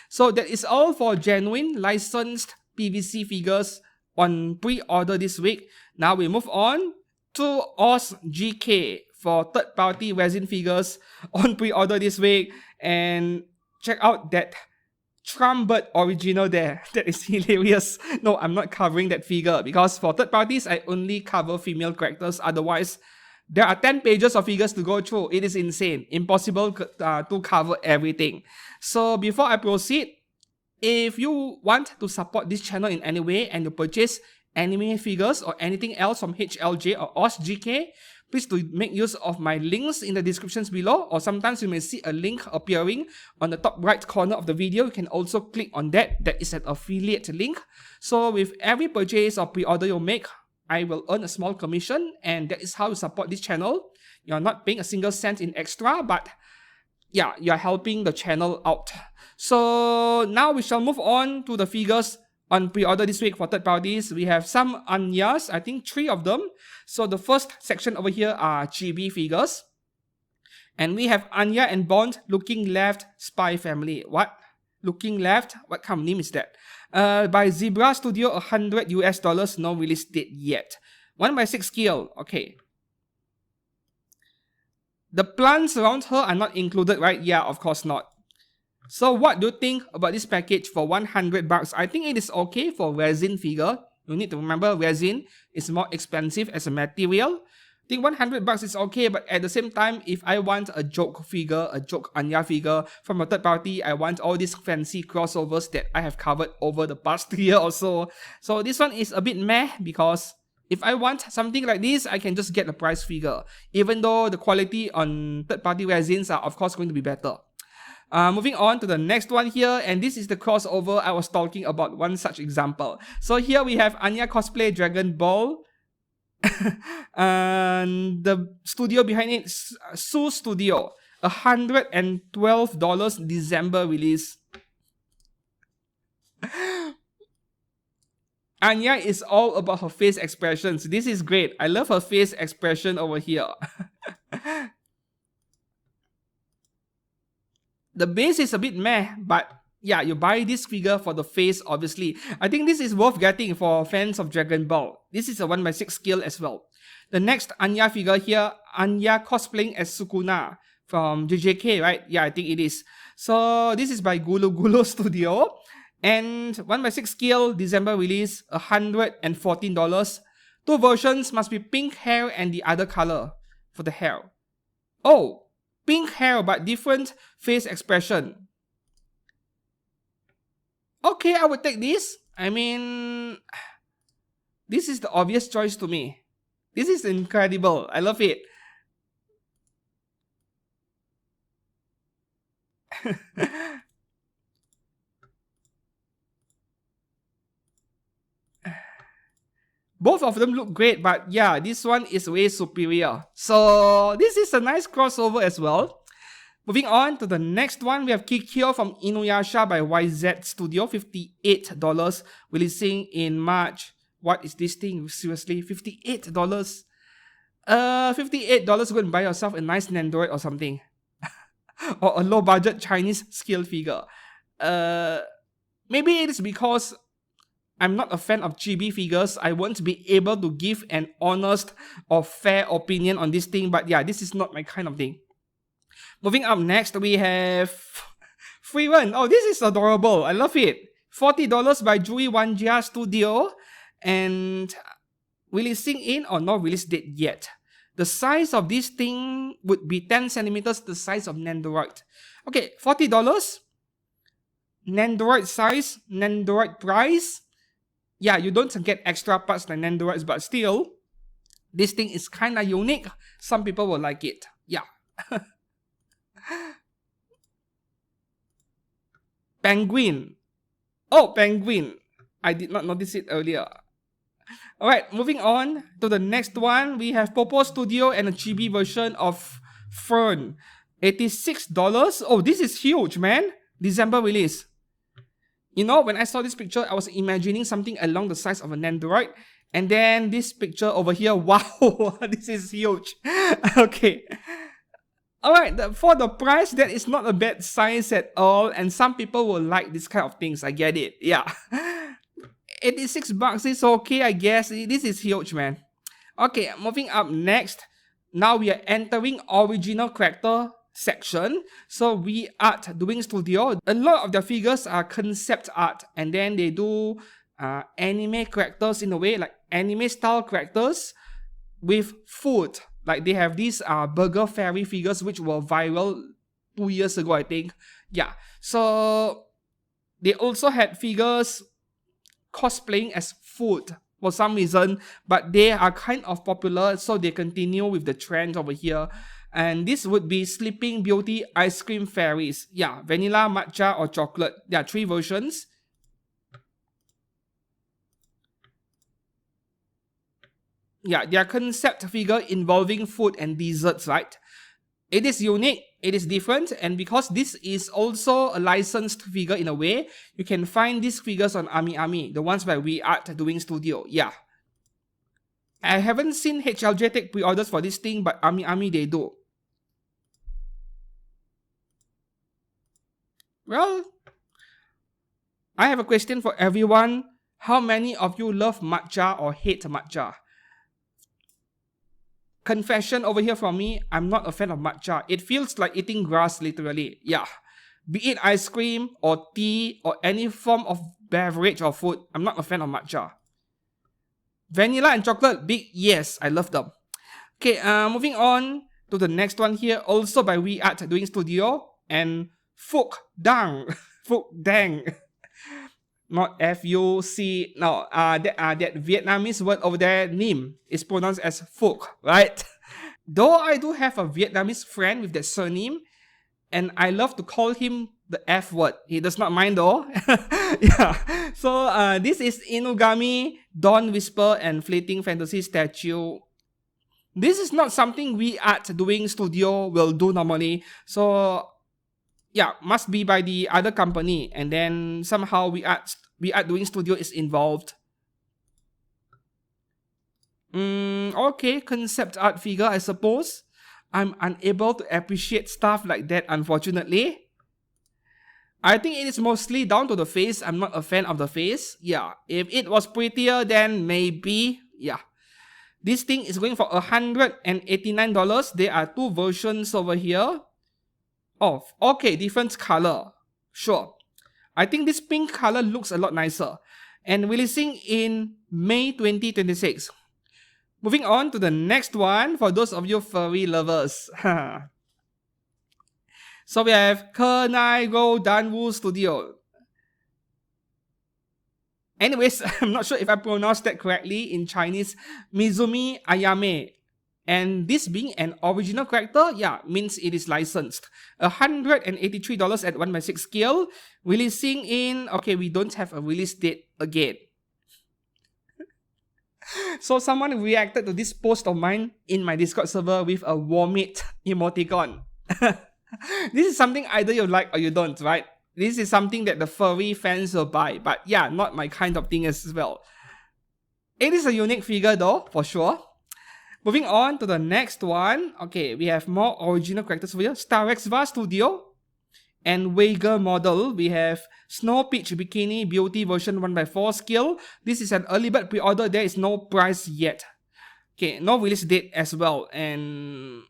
So that is all for genuine licensed PVC figures on pre-order this week. Now we move on to OzGK for third-party resin figures on pre-order this week. And check out that Trumbird original there. That is hilarious. No, I'm not covering that figure because for third parties, I only cover female characters. Otherwise, there are 10 pages of figures to go through. It is insane. Impossible to cover everything. So before I proceed, if you want to support this channel in any way and you purchase anime figures or anything else from HLJ or OzGK, please do make use of my links in the descriptions below, or sometimes you may see a link appearing on the top right corner of the video. You can also click on that. That is an affiliate link. So with every purchase or pre-order you make, I will earn a small commission, and that is how you support this channel. You're not paying a single cent in extra, but yeah, you're helping the channel out. So now we shall move on to the figures on pre-order this week for third parties. We have some Anyas, I think 3 of them. So the first section over here are Chibi figures. And we have Anya and Bond, Looking Left, Spy Family. What? Looking Left? What kind of name is that? By Zebra Studio, $100 US, no release date yet. 1x6 scale, okay. The plants around her are not included, right? Yeah, of course not. So what do you think about this package for $100? I think it is okay for resin figure. You need to remember resin is more expensive as a material. I think $100 is okay, but at the same time, if I want a joke figure, a joke Anya figure from a third party, I want all these fancy crossovers that I have covered over the past year or so. So this one is a bit meh because if I want something like this, I can just get a price figure, even though the quality on third party resins are of course going to be better. Moving on to the next one here, and this is the crossover I was talking about, one such example. So here we have Anya cosplay Dragon Ball, and the studio behind it, Su Studio, $112 December release. Anya is all about her face expressions. This is great. I love her face expression over here. The base is a bit meh, but yeah, you buy this figure for the face, obviously. I think this is worth getting for fans of Dragon Ball. This is a 1x6 scale as well. The next Anya figure here, Anya cosplaying as Sukuna from JJK, right? Yeah, I think it is. So this is by Gulu Gulu Studio. And 1x6 scale, December release, $114. 2 versions, must be pink hair and the other color for the hair. Oh! Pink hair but different face expression. Okay, I would take this. I mean, this is the obvious choice to me. This is incredible. I love it. Both of them look great, but yeah, this one is way superior. So this is a nice crossover as well. Moving on to the next one, we have Kikyo from Inuyasha by YZ Studio, $58, releasing in March. What is this thing? Seriously, $58? $58, go and buy yourself a nice Nandroid or something. Or a low-budget Chinese scale figure. Maybe it is because I'm not a fan of chibi figures. I won't be able to give an honest or fair opinion on this thing. But yeah, this is not my kind of thing. Moving up next, we have Frieren. Oh, this is adorable. I love it. $40 by Jui Wanjia Studio. And releasing in or not release date yet. The size of this thing would be 10 centimeters, the size of Nandroid. Okay, $40. Nandroid size, Nandroid price. Yeah, you don't get extra parts like Nandroids, but still, this thing is kind of unique. Some people will like it. Yeah. Penguin. Oh, Penguin. I did not notice it earlier. Alright, moving on to the next one. We have Popo Studio and a chibi version of Fern. $86. Oh, this is huge, man. December release. You know, when I saw this picture, I was imagining something along the size of an Nandroid. And then this picture over here, wow, this is huge. Okay. Alright, for the price, that is not a bad size at all. And some people will like this kind of things. I get it. Yeah. $86 is okay, I guess. This is huge, man. Okay, moving up next. Now we are entering original character section. So we art doing studio. A lot of their figures are concept art, and then they do anime characters in a way, like anime style characters with food. Like they have these burger fairy figures which were viral 2 years ago, I think. Yeah. So they also had figures cosplaying as food for some reason, but they are kind of popular, so they continue with the trend over here. And this would be Sleeping Beauty ice cream fairies. Yeah, vanilla, matcha, or chocolate. There are 3 versions. Yeah, they are concept figure involving food and desserts, right? It is unique, it is different, and because this is also a licensed figure in a way, you can find these figures on AmiAmi, the ones where we are doing studio. Yeah. I haven't seen HLJ take pre-orders for this thing, but AmiAmi they do. Well, I have a question for everyone. How many of you love matcha or hate matcha? Confession over here from me, I'm not a fan of matcha. It feels like eating grass, literally. Yeah. Be it ice cream or tea or any form of beverage or food, I'm not a fan of matcha. Vanilla and chocolate, big yes, I love them. Okay, moving on to the next one here, also by We Art Doing Studio, and Phuc Dang. Phuc Dang. Not F-U-C, no, that Vietnamese word over there, Nim, is pronounced as Phuc, right? Though I do have a Vietnamese friend with that surname, and I love to call him the F word. He does not mind though. Yeah. So this is Inugami, Dawn Whisper, and Fleeting Fantasy statue. This is not something We Art Doing Studio will do normally. So yeah, must be by the other company, and then somehow We Art Doing Studio is involved. Okay, concept art figure, I suppose. I'm unable to appreciate stuff like that, unfortunately. I think it is mostly down to the face. I'm not a fan of the face. Yeah, if it was prettier, then maybe. Yeah. This thing is going for $189. There are 2 versions over here. Oh, okay, different color. Sure. I think this pink color looks a lot nicer. And releasing in May 2026. Moving on to the next one for those of you furry lovers. So we have Kenaigo Danwoo Studio. Anyways, I'm not sure if I pronounced that correctly in Chinese. Mizumi Ayame. And this being an original character, yeah, means it is licensed. $183 at 1/6 scale. Releasing in, okay, we don't have a release date again. So someone reacted to this post of mine in my Discord server with a vomit emoticon. This is something either you like or you don't, right? This is something that the furry fans will buy, but yeah, not my kind of thing as well. It is a unique figure though, for sure. Moving on to the next one. Okay, we have more original characters over here. Staraxva Studio and Vega model. We have Snow Peach Bikini Beauty version 1/4 scale. This is an early bird pre-order. There is no price yet. Okay, no release date as well. And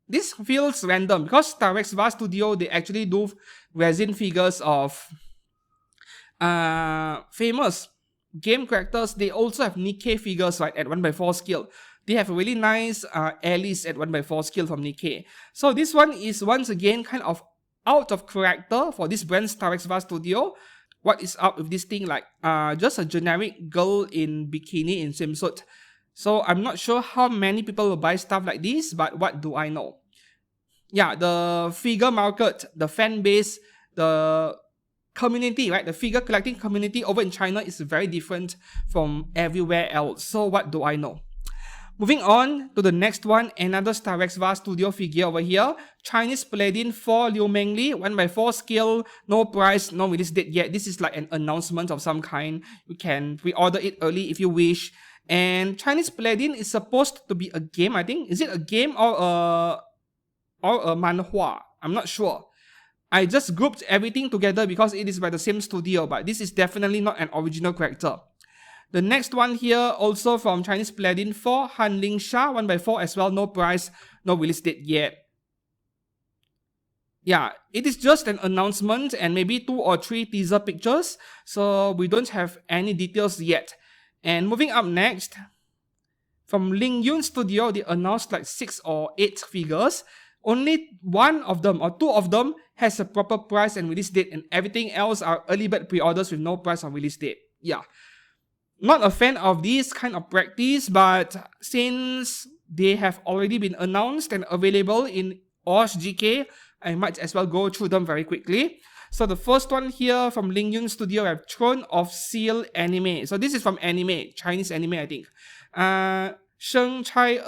this feels random because Staraxva Studio, they actually do resin figures of famous game characters. They also have Nikke figures, right, at 1/4 scale. They have a really nice Alice at 1/4 scale from Nikke. So this one is once again kind of out of character for this brand Staraxva Studio. What is up with this thing? Like just a generic girl in bikini in swimsuit. So I'm not sure how many people will buy stuff like this, but what do I know? Yeah, the figure market, the fan base, the community, right? The figure collecting community over in China is very different from everywhere else. So what do I know? Moving on to the next one, another Staraxva Studio figure over here. Chinese Paladin for Liu Mengli, 1/4 scale, no price, no release date yet. This is like an announcement of some kind. You can pre-order it early if you wish. And Chinese Paladin is supposed to be a game, I think. Is it a game or a manhwa? I'm not sure. I just grouped everything together because it is by the same studio, but this is definitely not an original character. The next one here, also from Chinese Paladin for Hanling Sha, 1/4 as well, no price, no release date yet. Yeah, it is just an announcement and maybe 2 or 3 teaser pictures, so we don't have any details yet. And moving up next, from Ling Yun Studio, they announced like 6 or 8 figures. Only one of them or 2 of them has a proper price and release date, and everything else are early bird pre-orders with no price or release date. Yeah. Not a fan of this kind of practice, but since they have already been announced and available in OSGK, I might as well go through them very quickly. So the first one here from Ling Yun Studio, I have Throne of Seal anime. So this is from anime, Chinese anime, I think. Sheng Chai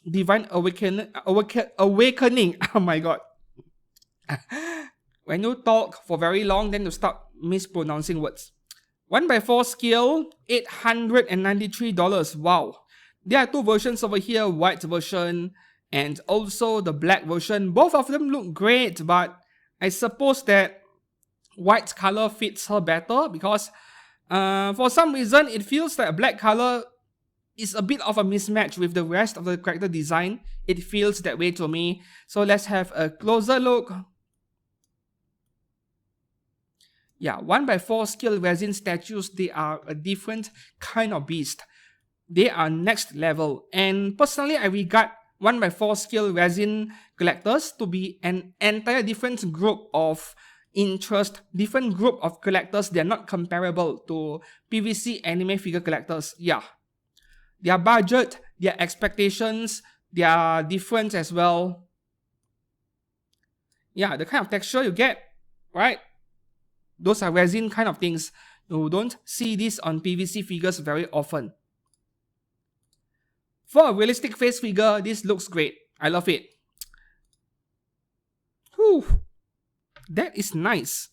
Divine Awakening. Oh my god. When you talk for very long, then you start mispronouncing words. 1/4 scale, $893. Wow. There are 2 versions over here, white version and also the black version. Both of them look great, but I suppose that white color fits her better because for some reason it feels like black color is a bit of a mismatch with the rest of the character design. It feels that way to me. So let's have a closer look. Yeah, 1/4 scale resin statues, they are a different kind of beast. They are next level. And personally, I regard 1/4 scale resin collectors to be an entire different group of interest, different group of collectors. They are not comparable to PVC anime figure collectors. Yeah. Their budget, their expectations, they are different as well. Yeah, the kind of texture you get, right? Those are resin kind of things. You don't see this on PVC figures very often. For a realistic face figure, this looks great. I love it. Whew. That is nice.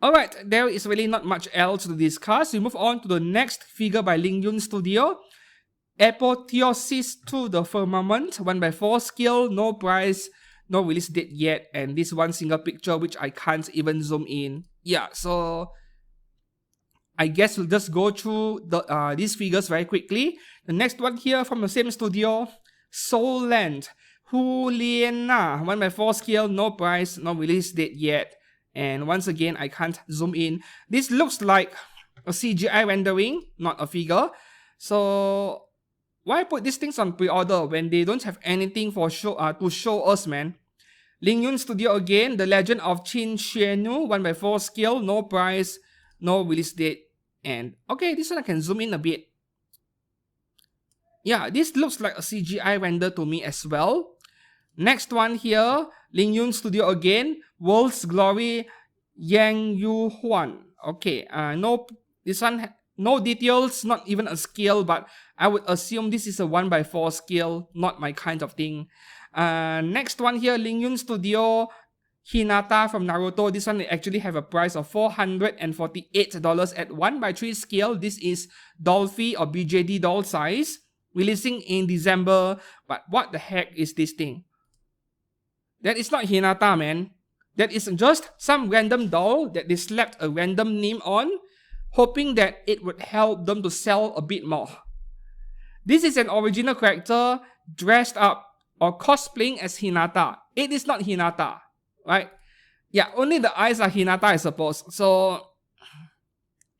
Alright, there is really not much else to discuss. We move on to the next figure by Ling Yun Studio. Apotheosis to the Firmament, 1/4 scale, no price, no release date yet, and this one single picture which I can't even zoom in. Yeah, so I guess we'll just go through these figures very quickly. The next one here from the same studio, Soul Land, Huliena, 1/4 scale, no price, no release date yet. And once again, I can't zoom in. This looks like a CGI rendering, not a figure. So why put these things on pre-order when they don't have anything for to show us, man? Ling Yun Studio again, The Legend of Qin Xuenu, 1/4 scale, no price, no release date. And okay, this one I can zoom in a bit. Yeah, this looks like a CGI render to me as well. Next one here, Ling Yun Studio again, World's Glory Yang Yu Huan. Okay, this one, no details, not even a scale, but I would assume this is a 1x4 scale, not my kind of thing. Next one here, Ling Yun Studio Hinata from Naruto. This one actually have a price of $448 at 1x3 scale. This is Dolphy or BJD doll size, releasing in December. But what the heck is this thing? That is not Hinata, man. That is just some random doll that they slapped a random name on, hoping that it would help them to sell a bit more. This is an original character dressed up or cosplaying as Hinata. It is not Hinata, right? Yeah, only the eyes are Hinata, I suppose. So,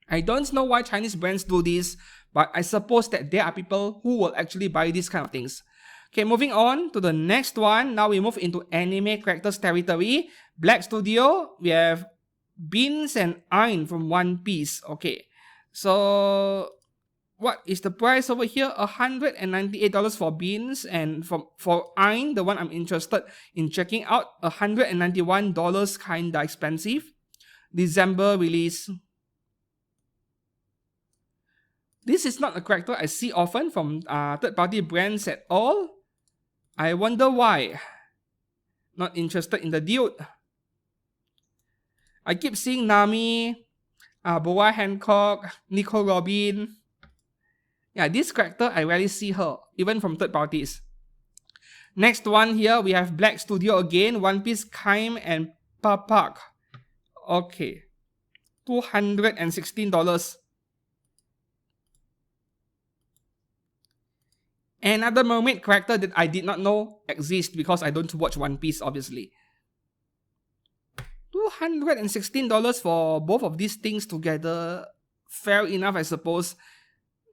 I don't know why Chinese brands do this, but I suppose that there are people who will actually buy these kind of things. Okay, moving on to the next one. Now we move into anime characters territory. Black Studio, we have Beans and Ain from One Piece. Okay, so what is the price over here? $198 for Beans, and for Ain, the one I'm interested in checking out, $191, kinda expensive. December release. This is not a character I see often from third-party brands at all. I wonder why. Not interested in the dude. I keep seeing Nami, Boa Hancock, Nico Robin. Yeah, this character, I rarely see her, even from third parties. Next one here, we have Black Studio again, One Piece Kaim and Papak. Okay, $216. Another mermaid character that I did not know exists because I don't watch One Piece, obviously. $216 for both of these things together. Fair enough, I suppose.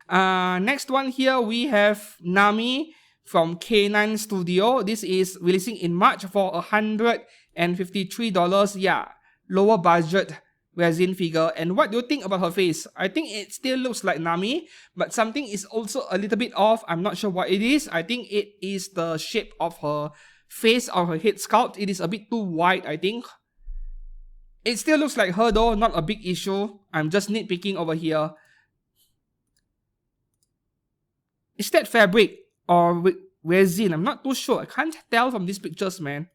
Next one here, we have Nami from K9 Studio. This is releasing in March for $153. Yeah, lower budget resin figure. And what do you think about her face? I think it still looks like Nami, but something is also a little bit off. I'm not sure what it is. I think it is the shape of her face or her head sculpt. It is a bit too wide, I think. It still looks like her though, not a big issue. I'm just nitpicking over here. Is that fabric or resin? I'm not too sure. I can't tell from these pictures, man.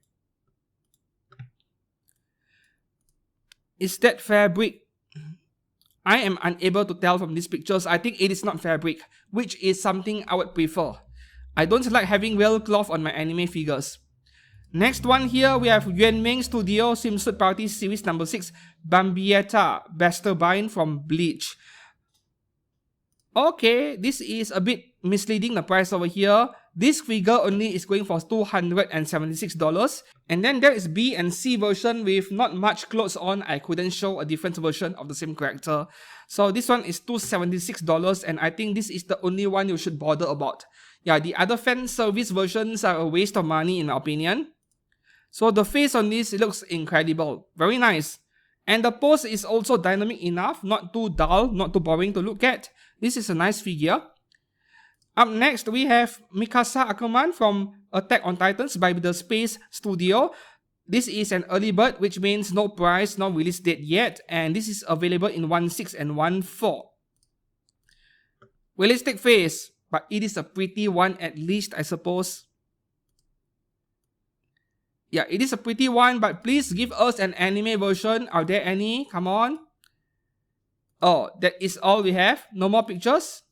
Is that fabric? I am unable to tell from these pictures. I think it is not fabric, which is something I would prefer. I don't like having real cloth on my anime figures. Next one here, we have Yuanming Studio Swimsuit Party Series number 6, Bambietta, Basterbine from Bleach. Okay, this is a bit misleading, the price over here. This figure only is going for $276. And then there is B and C version with not much clothes on. I couldn't show a different version of the same character. So this one is $276, and I think this is the only one you should bother about. Yeah, the other fan service versions are a waste of money in my opinion. So the face on this, it looks incredible. Very nice. And the pose is also dynamic enough, not too dull, not too boring to look at. This is a nice figure. Up next, we have Mikasa Akuman from Attack on Titans by the Space Studio. This is an early bird, which means no price, no release date yet, and this is available in 1.6 and 1.4. Realistic face, but it is a pretty one at least, I suppose. Yeah, it is a pretty one, but please give us an anime version. Are there any? Come on. Oh, that is all we have? No more pictures?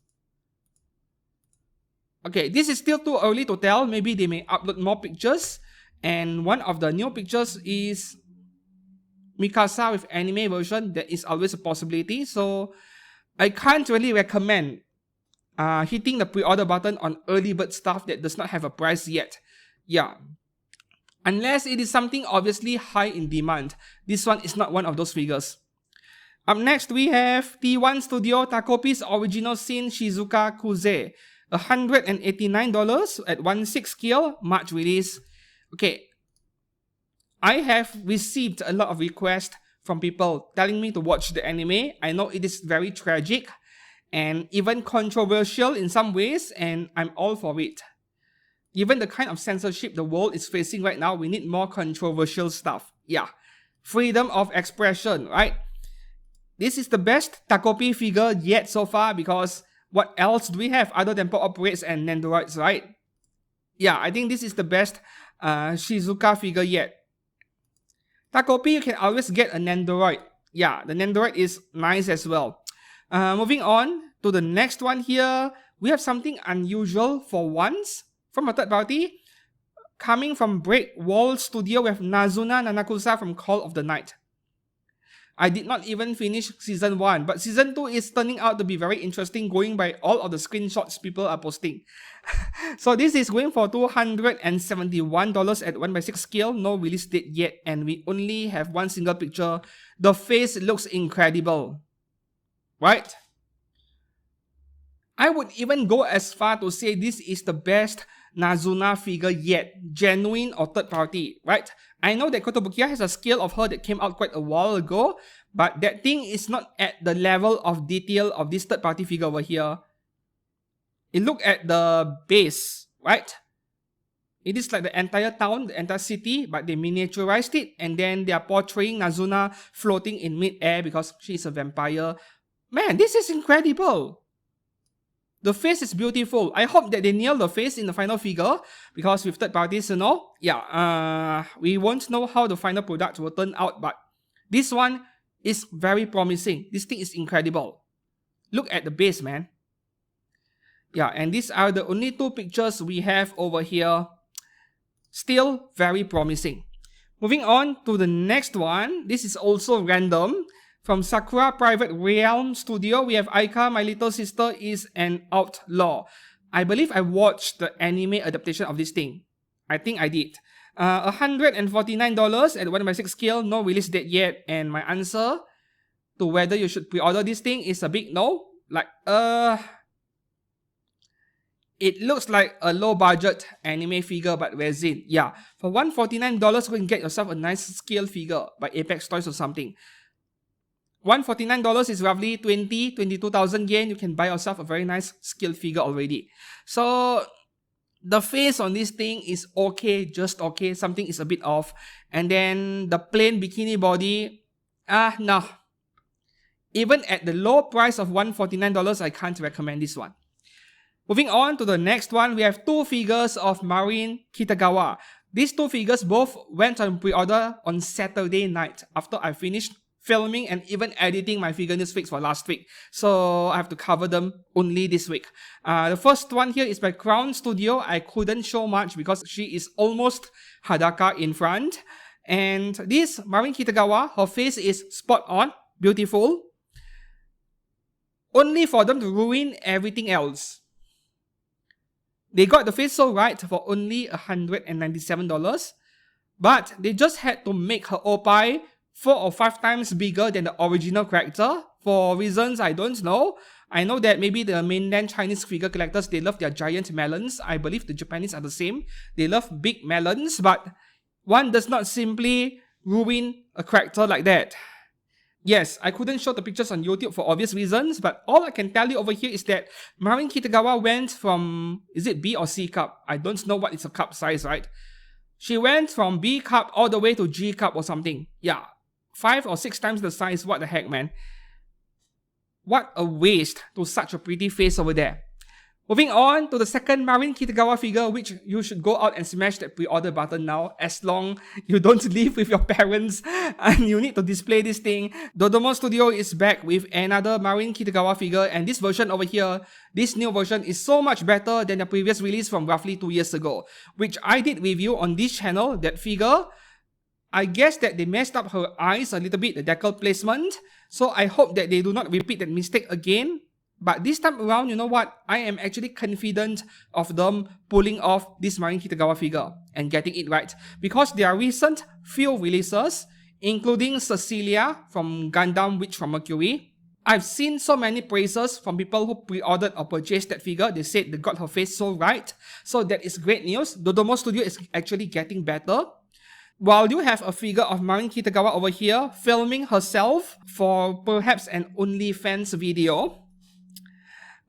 Okay, this is still too early to tell. Maybe they may upload more pictures. And one of the new pictures is Mikasa with anime version. That is always a possibility. So, I can't really recommend hitting the pre-order button on early bird stuff that does not have a price yet. Yeah. Unless it is something obviously high in demand. This one is not one of those figures. Up next, we have T1 Studio Takopi's Original Sin Shizuka Kuze. $189 at 1.6 scale, March release. Okay, I have received a lot of requests from people telling me to watch the anime. I know it is very tragic and even controversial in some ways, and I'm all for it. Given the kind of censorship the world is facing right now, we need more controversial stuff. Yeah, freedom of expression, right? This is the best Takopi figure yet so far, because what else do we have other than pop-up braids and Nendoroids, right? Yeah, I think this is the best Shizuka figure yet. Takopi, you can always get a Nendoroid. Yeah, the Nendoroid is nice as well. Moving on to the next one here, we have something unusual for once from a third party. Coming from Break Wall Studio, we have Nazuna Nanakusa from Call of the Night. I did not even finish Season 1, but Season 2 is turning out to be very interesting, going by all of the screenshots people are posting. So this is going for $271 at 1/6 scale, no release date yet, and we only have one single picture. The face looks incredible, right? I would even go as far to say this is the best Nazuna figure yet, genuine or third party, right? I know that Kotobukiya has a scale of her that came out quite a while ago, but that thing is not at the level of detail of this third party figure over here. You look at the base, right? It is like the entire town, the entire city, but they miniaturized it, and then they are portraying Nazuna floating in mid-air because she's a vampire. Man, this is incredible! The face is beautiful. I hope that they nail the face in the final figure, because with third parties, you know, yeah, we won't know how the final product will turn out, but this one is very promising. This thing is incredible. Look at the base, man. Yeah, and these are the only two pictures we have over here. Still very promising. Moving on to the next one. This is also random. From Sakura Private Realm Studio, we have Aika, My Little Sister is an Outlaw. I believe I watched the anime adaptation of this thing. I think I did. $149 at 1/6 scale, no release date yet, and my answer to whether you should pre-order this thing is a big no. Like, it looks like a low-budget anime figure but resin. Yeah, for $149, you can get yourself a nice scale figure by Apex Toys or something. $149 is roughly 22,000 yen. You can buy yourself a very nice scale figure already. So the face on this thing is okay, just okay. Something is a bit off. And then the plain bikini body, no. Even at the low price of $149, I can't recommend this one. Moving on to the next one, we have two figures of Marin Kitagawa. These two figures both went on pre-order on Saturday night after I finished filming and even editing my figure news fix for last week. So I have to cover them only this week. The first one here is by Crown Studio. I couldn't show much because she is almost Hadaka in front. And this Marin Kitagawa, her face is spot on, beautiful. Only for them to ruin everything else. They got the face so right for only $197. But they just had to make her opai 4 or 5 times bigger than the original character, for reasons I don't know. I know that maybe the mainland Chinese figure collectors, they love their giant melons. I believe the Japanese are the same. They love big melons, but one does not simply ruin a character like that. Yes, I couldn't show the pictures on YouTube for obvious reasons, but all I can tell you over here is that Marin Kitagawa went from, is it B or C cup? I don't know what is a cup size, right? She went from B cup all the way to G cup or something. Yeah. 5 or 6 times the size, what the heck, man. What a waste to such a pretty face over there. Moving on to the second Marin Kitagawa figure, which you should go out and smash that pre-order button now, as long you don't live with your parents and you need to display this thing. Domo Studio is back with another Marin Kitagawa figure, and this version over here, this new version is so much better than the previous release from roughly 2 years ago, which I did review on this channel, that figure. I guess that they messed up her eyes a little bit, the decal placement. So I hope that they do not repeat that mistake again. But this time around, you know what? I am actually confident of them pulling off this Marin Kitagawa figure and getting it right. Because their recent few releases, including Cecilia from Gundam Witch from Mercury, I've seen so many praises from people who pre-ordered or purchased that figure. They said they got her face so right. So that is great news. Domo Studio is actually getting better. while you have a figure of Marin Kitagawa over here filming herself for perhaps an OnlyFans video,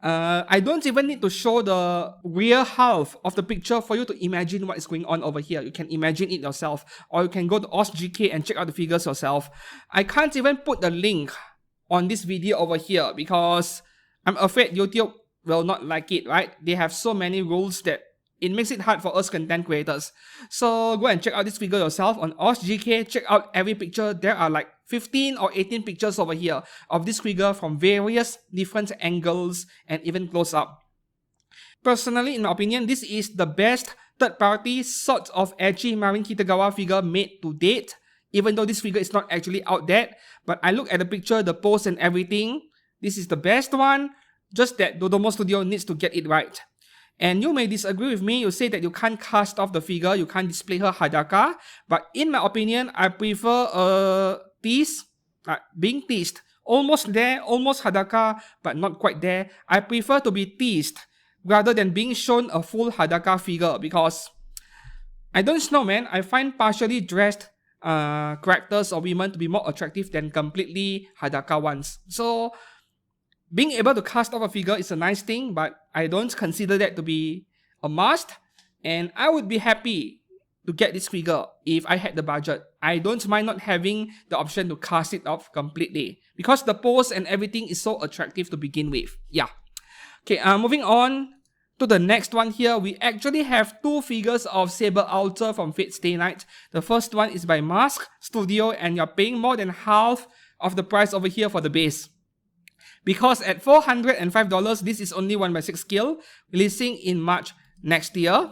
I don't even need to show the rear half of the picture for you to imagine what is going on over here. You can imagine it yourself, or you can go to OSGK and check out the figures yourself. I can't even put the link on this video over here because I'm afraid YouTube will not like it, right? They have so many rules that it makes it hard for us content creators. So go and check out this figure yourself on OSGK. Check out every picture. There are like 15 or 18 pictures over here of this figure from various different angles and even close up. Personally, in my opinion, this is the best third-party sort of edgy Marin Kitagawa figure made to date, even though this figure is not actually out there. But I look at the picture, the pose and everything. This is the best one, just that Domo Studio needs to get it right. And you may disagree with me, you say that you can't cast off the figure, you can't display her Hadaka. But in my opinion, I prefer being teased. Almost there, almost Hadaka, but not quite there. I prefer to be teased rather than being shown a full Hadaka figure because I don't know, man. I find partially dressed characters or women to be more attractive than completely Hadaka ones. So being able to cast off a figure is a nice thing, but I don't consider that to be a must. And I would be happy to get this figure if I had the budget. I don't mind not having the option to cast it off completely because the pose and everything is so attractive to begin with. Yeah. Okay, moving on to the next one here. We actually have two figures of Saber Alter from Fate Stay Night. The first one is by Mask Studio and you're paying more than half of the price over here for the base. Because at $405, this is only 1/6 scale, releasing in March next year.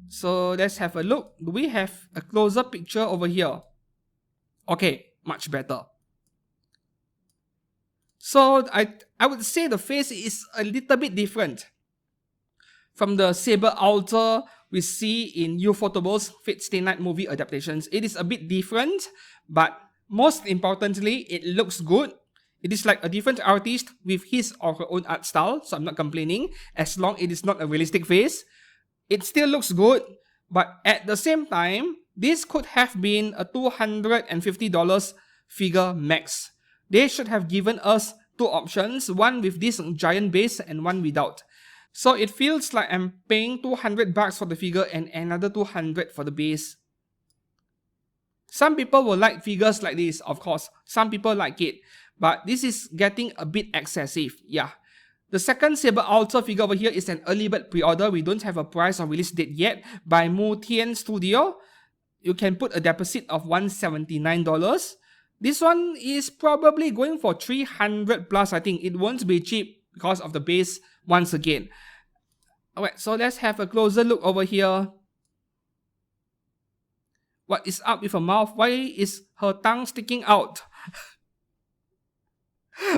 So let's have a look. Do we have a closer picture over here? Okay, much better. So I would say the face is a little bit different from the Saber Alter we see in Ufotable's Fate Stay Night movie adaptations. It is a bit different, but most importantly, it looks good. It is like a different artist with his or her own art style, so I'm not complaining as long as it is not a realistic face. It still looks good, but at the same time, this could have been a $250 figure max. They should have given us two options, one with this giant base and one without. So it feels like I'm paying $200 for the figure and another $200 for the base. Some people will like figures like this, of course. Some people like it. But this is getting a bit excessive, yeah. The second Saber Alter figure over here is an early bird pre-order. We don't have a price or release date yet by Wuthering Studio. You can put a deposit of $179. This one is probably going for $300 plus, I think. It won't be cheap because of the base once again. Alright, so let's have a closer look over here. What is up with her mouth? Why is her tongue sticking out?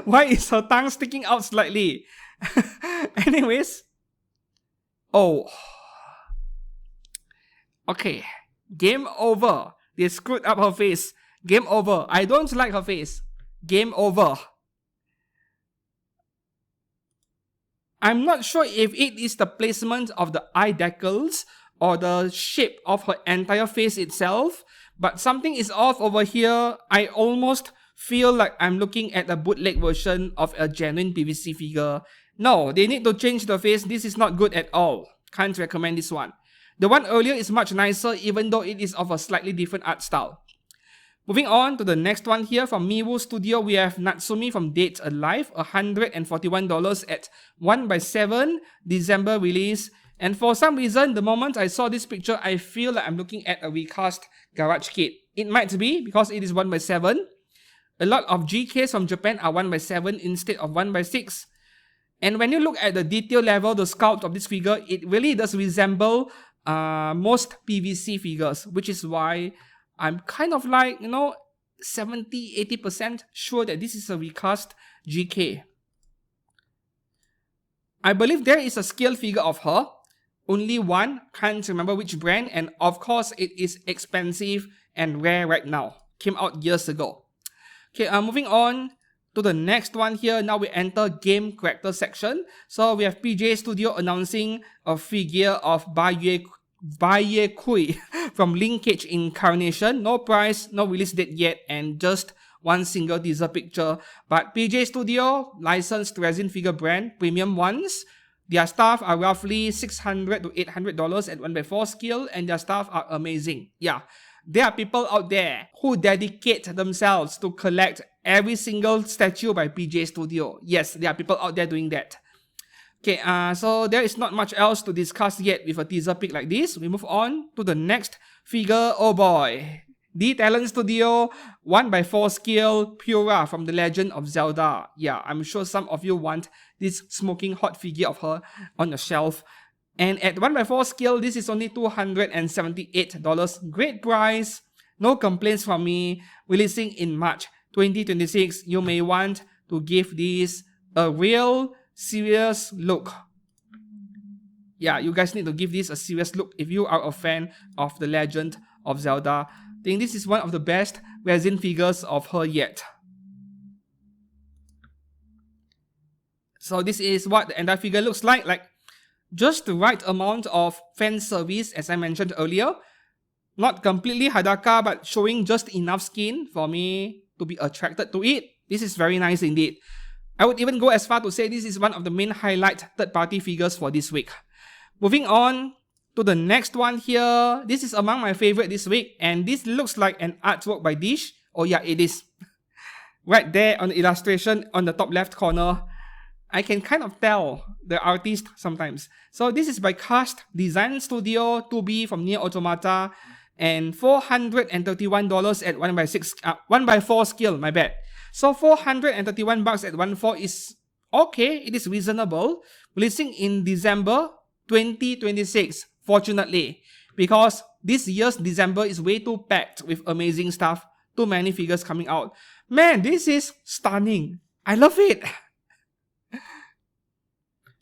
Why is her tongue sticking out slightly? Anyways. Oh. Okay. Game over. They screwed up her face. Game over. I don't like her face. Game over. I'm not sure if it is the placement of the eye decals or the shape of her entire face itself, but something is off over here. I almost feel like I'm looking at a bootleg version of a genuine PVC figure. No, they need to change the face. This is not good at all. Can't recommend this one. The one earlier is much nicer even though it is of a slightly different art style. Moving on to the next one here from Miwu Studio, we have Natsumi from Date Alive, $141 at 1/7 December release. And for some reason, the moment I saw this picture, I feel like I'm looking at a recast Garage Kid. It might be because it is 1/7. A lot of GKs from Japan are 1/7 instead of 1/6. And when you look at the detail level, the sculpt of this figure, it really does resemble most PVC figures, which is why I'm kind of like, 70-80% sure that this is a recast GK. I believe there is a scale figure of her. Only one, can't remember which brand, and of course it is expensive and rare right now. Came out years ago. Okay, moving on to the next one here. Now we enter game character section. So we have PJ Studio announcing a figure of Bayue Baiyekui from Linkage Incarnation. No price, no release date yet, and just one single teaser picture. But PJ Studio, licensed resin figure brand, premium ones. Their stuff are roughly $600 to $800 at 1x4 scale, and their stuff are amazing. Yeah, there are people out there who dedicate themselves to collect every single statue by PJ Studio. Yes, there are people out there doing that. Okay, so there is not much else to discuss yet with a teaser pic like this. We move on to the next figure. Oh boy. The Talent Studio 1x4 scale Pura from The Legend of Zelda. Yeah, I'm sure some of you want this smoking hot figure of her on the shelf. And at 1x4 scale, this is only $278. Great price. No complaints from me. Releasing in March 2026. You may want to give this a real serious look. Yeah, you guys need to give this a serious look if you are a fan of The Legend of Zelda. I think this is one of the best resin figures of her yet. So this is what the entire figure looks like just the right amount of fan service, as I mentioned earlier. Not completely Hadaka, but showing just enough skin for me to be attracted to it. This is very nice indeed. I would even go as far to say this is one of the main highlight third-party figures for this week. Moving on to the next one here. This is among my favorite this week, and this looks like an artwork by Dish. Oh yeah, it is. Right there on the illustration on the top left corner. I can kind of tell the artist sometimes. So this is by Cast Design Studio 2B from NieR Automata, and $431 at 1x4 scale, my bad. So $431 at 1/4 is okay, it is reasonable. Releasing in December 2026, fortunately, because this year's December is way too packed with amazing stuff. Too many figures coming out. Man, this is stunning. I love it.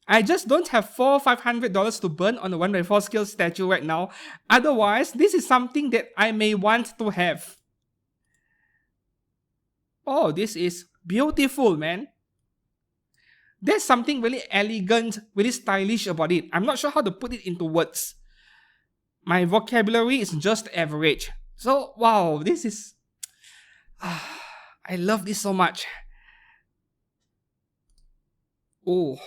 I just don't have $400-500 to burn on a 1x4 scale statue right now. Otherwise, this is something that I may want to have. Oh, this is beautiful, man. There's something really elegant, really stylish about it. I'm not sure how to put it into words. My vocabulary is just average. So, wow, this is... I love this so much. Oh.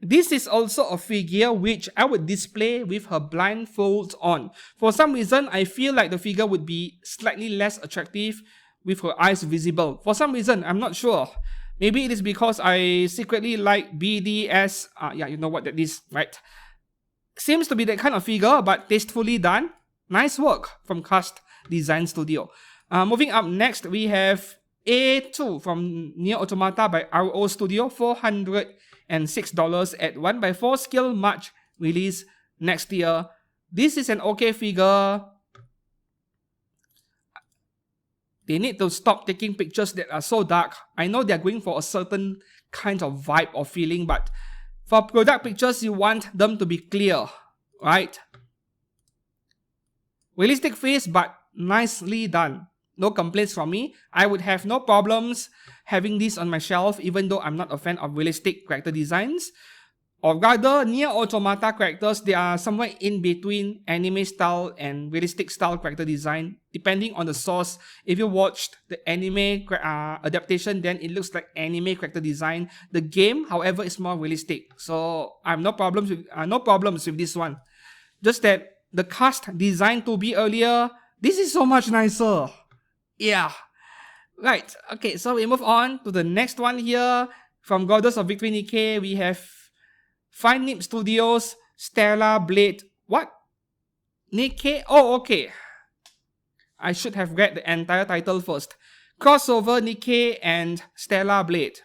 This is also a figure which I would display with her blindfolds on. For some reason, I feel like the figure would be slightly less attractive with her eyes visible. For some reason, I'm not sure. Maybe it is because I secretly like BDS. Yeah, you know what that is, right? Seems to be that kind of figure, but tastefully done. Nice work from Cast Design Studio. Moving up next, we have A2 from NieR Automata by Rurudo Studio. $406 at 1x4 scale, March release next year. This is an okay figure. They need to stop taking pictures that are so dark. I know they're going for a certain kind of vibe or feeling, but for product pictures, you want them to be clear, right? Realistic face, but nicely done. No complaints from me. I would have no problems having this on my shelf, even though I'm not a fan of realistic character designs. Or rather, NieR Automata characters, they are somewhere in between anime style and realistic style character design, depending on the source. If you watched the anime adaptation, then it looks like anime character design. The game, however, is more realistic. So I have no problems with this one. Just that the cast design to be earlier, this is so much nicer. Yeah. Right. Okay, so we move on to the next one here. From Goddess of Victory Nikke, we have Fine Nip Studios Stellar Blade. What? Nikke? Oh, okay. I should have read the entire title first. Crossover Nikke and Stellar Blade.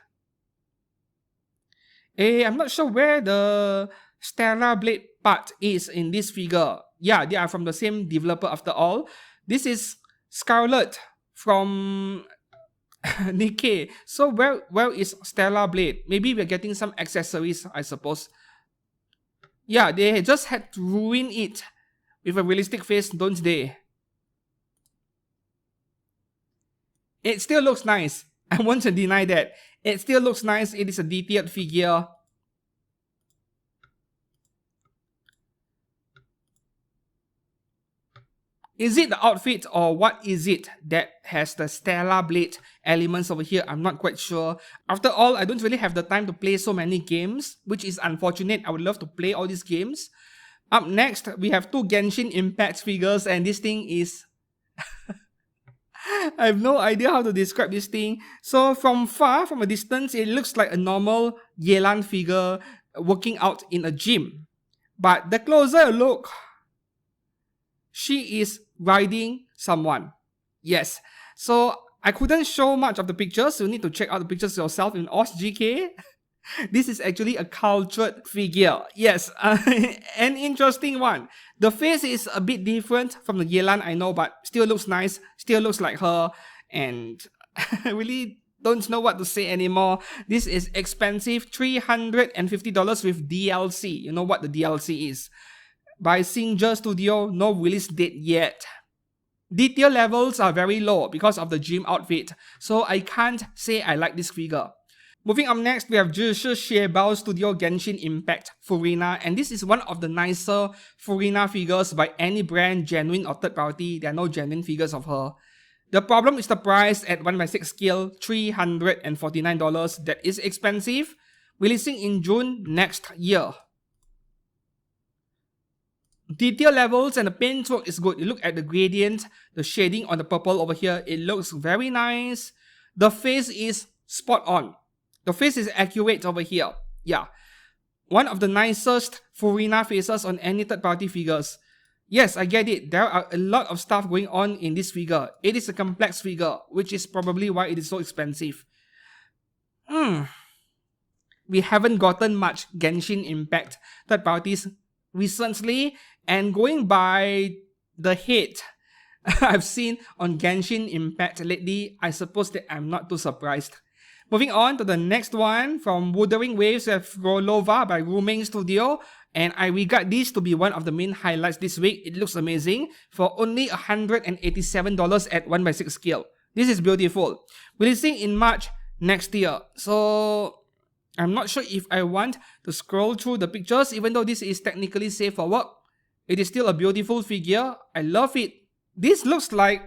I'm not sure where the Stellar Blade part is in this figure. Yeah, they are from the same developer after all. This is Scarlet from Nikke. So where is Stellar Blade? Maybe we're getting some accessories, I suppose. Yeah, they just had to ruin it with a realistic face, don't they? It still looks nice. I won't deny that. It still looks nice. It is a detailed figure. Is it the outfit or what is it that has the Stellar Blade elements over here? I'm not quite sure. After all, I don't really have the time to play so many games, which is unfortunate. I would love to play all these games. Up next, we have 2 Genshin Impact figures, and this thing is... I have no idea how to describe this thing. So from far, from a distance, it looks like a normal Yelan figure working out in a gym. But the closer you look, she is riding someone. Yes. So I couldn't show much of the pictures. You need to check out the pictures yourself in OSGK. This is actually a cultured figure. Yes, an interesting one. The face is a bit different from the Yelan, I know, but still looks nice. Still looks like her. And I really don't know what to say anymore. This is expensive, $350 with DLC. You know what the DLC is. By Singer Studio, no release date yet. Detail levels are very low because of the gym outfit, so I can't say I like this figure. Moving up next, we have JJK Studio Genshin Impact Furina, and this is one of the nicer Furina figures by any brand, genuine or third party. There are no genuine figures of her. The problem is the price at 1/6 scale, $349. That is expensive. Releasing in June next year. Detail levels and the paintwork is good. You look at the gradient, the shading on the purple over here. It looks very nice. The face is spot on. The face is accurate over here. Yeah. One of the nicest Furina faces on any third-party figures. Yes, I get it. There are a lot of stuff going on in this figure. It is a complex figure, which is probably why it is so expensive. We haven't gotten much Genshin Impact third parties recently, and going by the hate I've seen on Genshin Impact lately, I suppose that I'm not too surprised. Moving on to the next one, from Wuthering Wave, we have Rolova by Rurudo Studio, and I regard this to be one of the main highlights this week. It looks amazing for only $187 at 1/6 scale. This is beautiful. Releasing in March next year. So I'm not sure if I want to scroll through the pictures, even though this is technically safe for work. It is still a beautiful figure. I love it. This looks like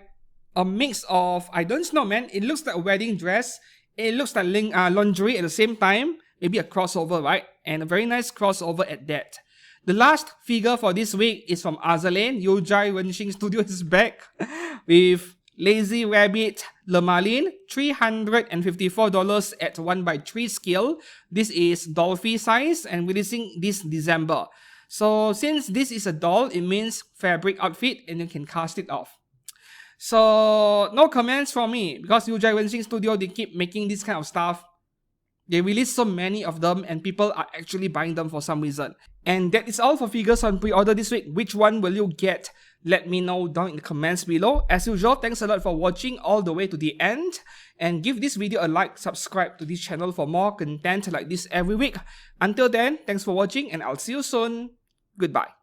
a mix of, I don't know man, it looks like a wedding dress. It looks like lingerie at the same time. Maybe a crossover, right? And a very nice crossover at that. The last figure for this week is from Azalane. JJK Studio is back with Lazy Rabbit Lemalin, $354 at 1/3 scale. This is Dolphy size and releasing this December. So since this is a doll, it means fabric outfit and you can cast it off. So no comments from me because JJK Studio, they keep making this kind of stuff. They release so many of them and people are actually buying them for some reason. And that is all for figures on pre-order this week. Which one will you get? Let me know down in the comments below. As usual, thanks a lot for watching all the way to the end. And give this video a like, subscribe to this channel for more content like this every week. Until then, thanks for watching and I'll see you soon. Goodbye.